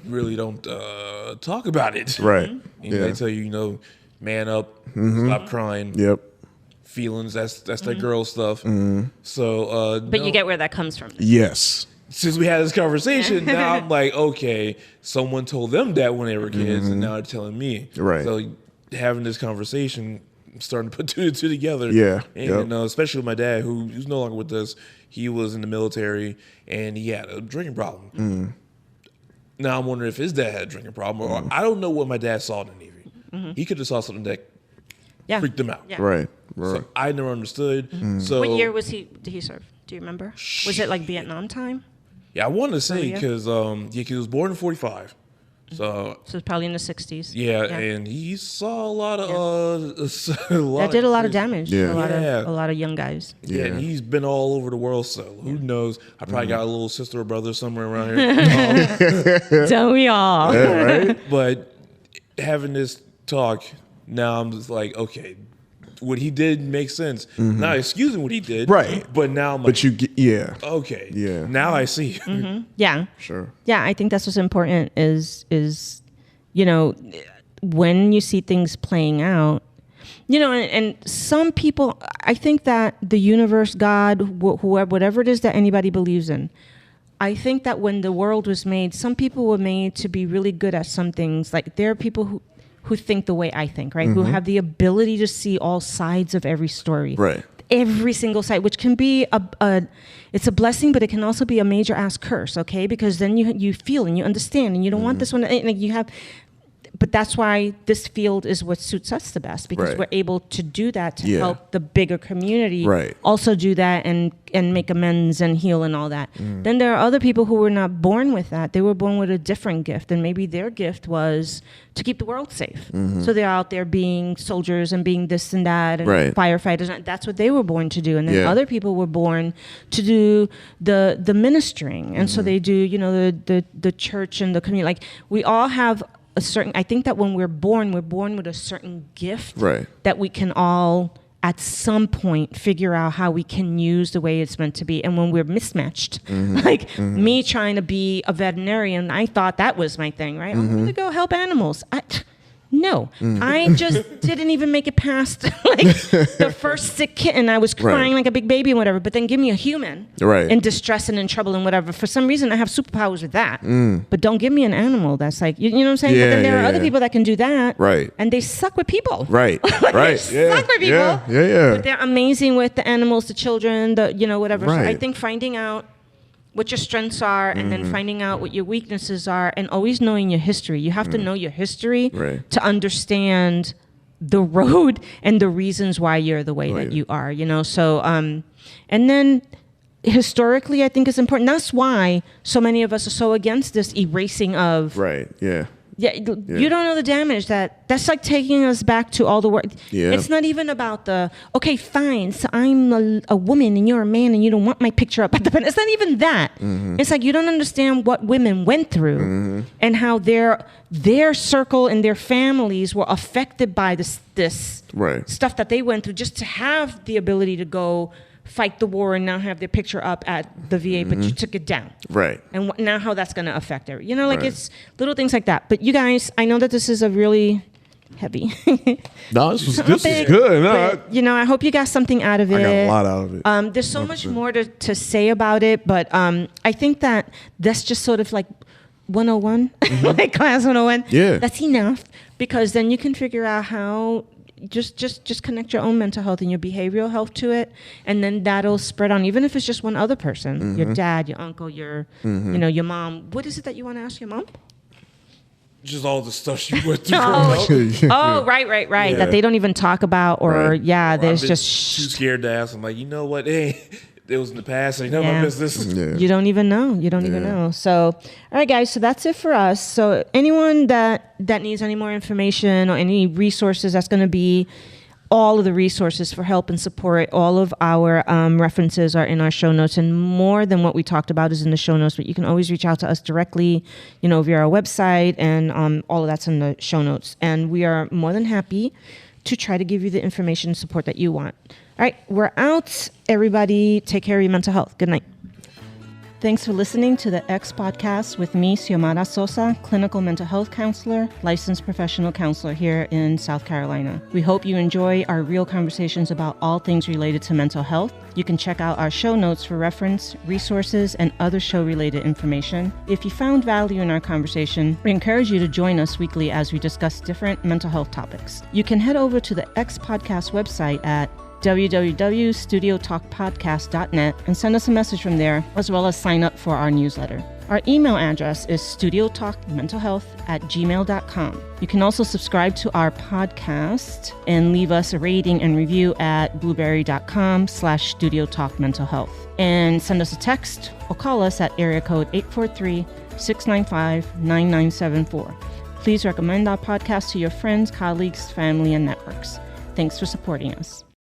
Really don't talk about it. Right. They tell you, man up, stop crying. Yep. Feelings. That's that girl stuff. So, but you get where that comes from. Yes. Since we had this conversation, now I'm like, okay, someone told them that when they were kids, and now they're telling me. Right. So having this conversation, I'm starting to put two and two together. Yeah. And especially with my dad, who's no longer with us. He was in the military, and he had a drinking problem. Now I'm wondering if his dad had a drinking problem, or I don't know what my dad saw in the Navy. He could have saw something that freaked him out. Yeah. Right. So I never understood. So what year did he serve? Do you remember? Was it like Vietnam time? Yeah, I wanted to say because he was born in 45. So it's probably in the 60s. Yeah, and he saw a lot of that did a lot of damage. Yeah. A lot of young guys. Yeah, and he's been all over the world. So who knows? I probably got a little sister or brother somewhere around here. Don't we all? Yeah, right. But having this talk now, I'm just like, okay, what he did makes sense. Not excusing what he did, right? But now I'm like, but you get, okay, yeah. Now I see. Yeah, sure. Yeah, I think that's what's important is when you see things playing out, and some people, I think that the universe, God, whoever, whatever it is that anybody believes in, I think that when the world was made, some people were made to be really good at some things. Like there are people who think the way I think, right? Who have the ability to see all sides of every story. Right. Every single side, which can be it's a blessing, but it can also be a major ass curse, okay? Because then you feel and you understand and you don't want this one, but that's why this field is what suits us the best, because we're able to do that to help the bigger community also do that and make amends and heal and all that. Then there are other people who were not born with that. They were born with a different gift, and maybe their gift was to keep the world safe. So they're out there being soldiers and being this and that and firefighters. And that's what they were born to do. And then other people were born to do the ministering. And so they do, the church and the community. Like we all have I think that when we're born with a certain gift that we can all at some point figure out how we can use the way it's meant to be. And when we're mismatched, me trying to be a veterinarian, I thought that was my thing, right? I'm going to go help animals. No, I just didn't even make it past the first sick kitten. I was crying like a big baby and whatever, but then give me a human in distress and in trouble and whatever. For some reason, I have superpowers with that. But don't give me an animal that's like, you know what I'm saying? Yeah, but then there are other people that can do that. Right. And they suck with people. Right. They suck with people. Yeah. But they're amazing with the animals, the children, whatever. Right. So I think finding out what your strengths are and then finding out what your weaknesses are and always knowing your history. You have to know your history to understand the road and the reasons why you're the way that you are, So, and then historically, I think it's important. That's why so many of us are so against this erasing of... Right, yeah. Yeah, you don't know the damage that's like taking us back to all the work. Yeah. It's not even about okay, fine, so I'm a woman and you're a man and you don't want my picture up at the pen. It's not even that. It's like you don't understand what women went through and how their circle and their families were affected by this stuff that they went through just to have the ability to go fight the war and now have their picture up at the VA, but you took it down. Right. And now how that's going to affect her. It's little things like that. But you guys, I know that this is a really heavy. No, this is good. No, but, I hope you got something out of it. I got a lot out of it. There's so much more to say about it, but I think that's just sort of like 101, like class 101. Yeah. That's enough because then you can figure out how... Just connect your own mental health and your behavioral health to it, and then that'll spread on. Even if it's just one other person, your dad, your uncle, your your mom. What is it that you want to ask your mom? Just all the stuff she went through. Right. Yeah. That they don't even talk about, or there's just too scared to ask. I'm like, you know what? Hey, it was in the past. Ain't none of my business. Yeah. You don't even know. Even know. So, all right, guys. So that's it for us. So anyone that needs any more information or any resources, that's going to be all of the resources for help and support. All of our references are in our show notes, and more than what we talked about is in the show notes. But you can always reach out to us directly, via our website, and all of that's in the show notes. And we are more than happy to try to give you the information and support that you want. All right, we're out. Everybody, take care of your mental health. Good night. Thanks for listening to the X Podcast with me, Xiomara Sosa, clinical mental health counselor, licensed professional counselor here in South Carolina. We hope you enjoy our real conversations about all things related to mental health. You can check out our show notes for reference, resources, and other show-related information. If you found value in our conversation, we encourage you to join us weekly as we discuss different mental health topics. You can head over to the X Podcast website at www.studiotalkpodcast.net and send us a message from there, as well as sign up for our newsletter. Our email address is studiotalkmentalhealth@gmail.com. You can also subscribe to our podcast and leave us a rating and review at blueberry.com/studiotalkmentalhealth. And send us a text or call us at area code 843-695-9974. Please recommend our podcast to your friends, colleagues, family, and networks. Thanks for supporting us.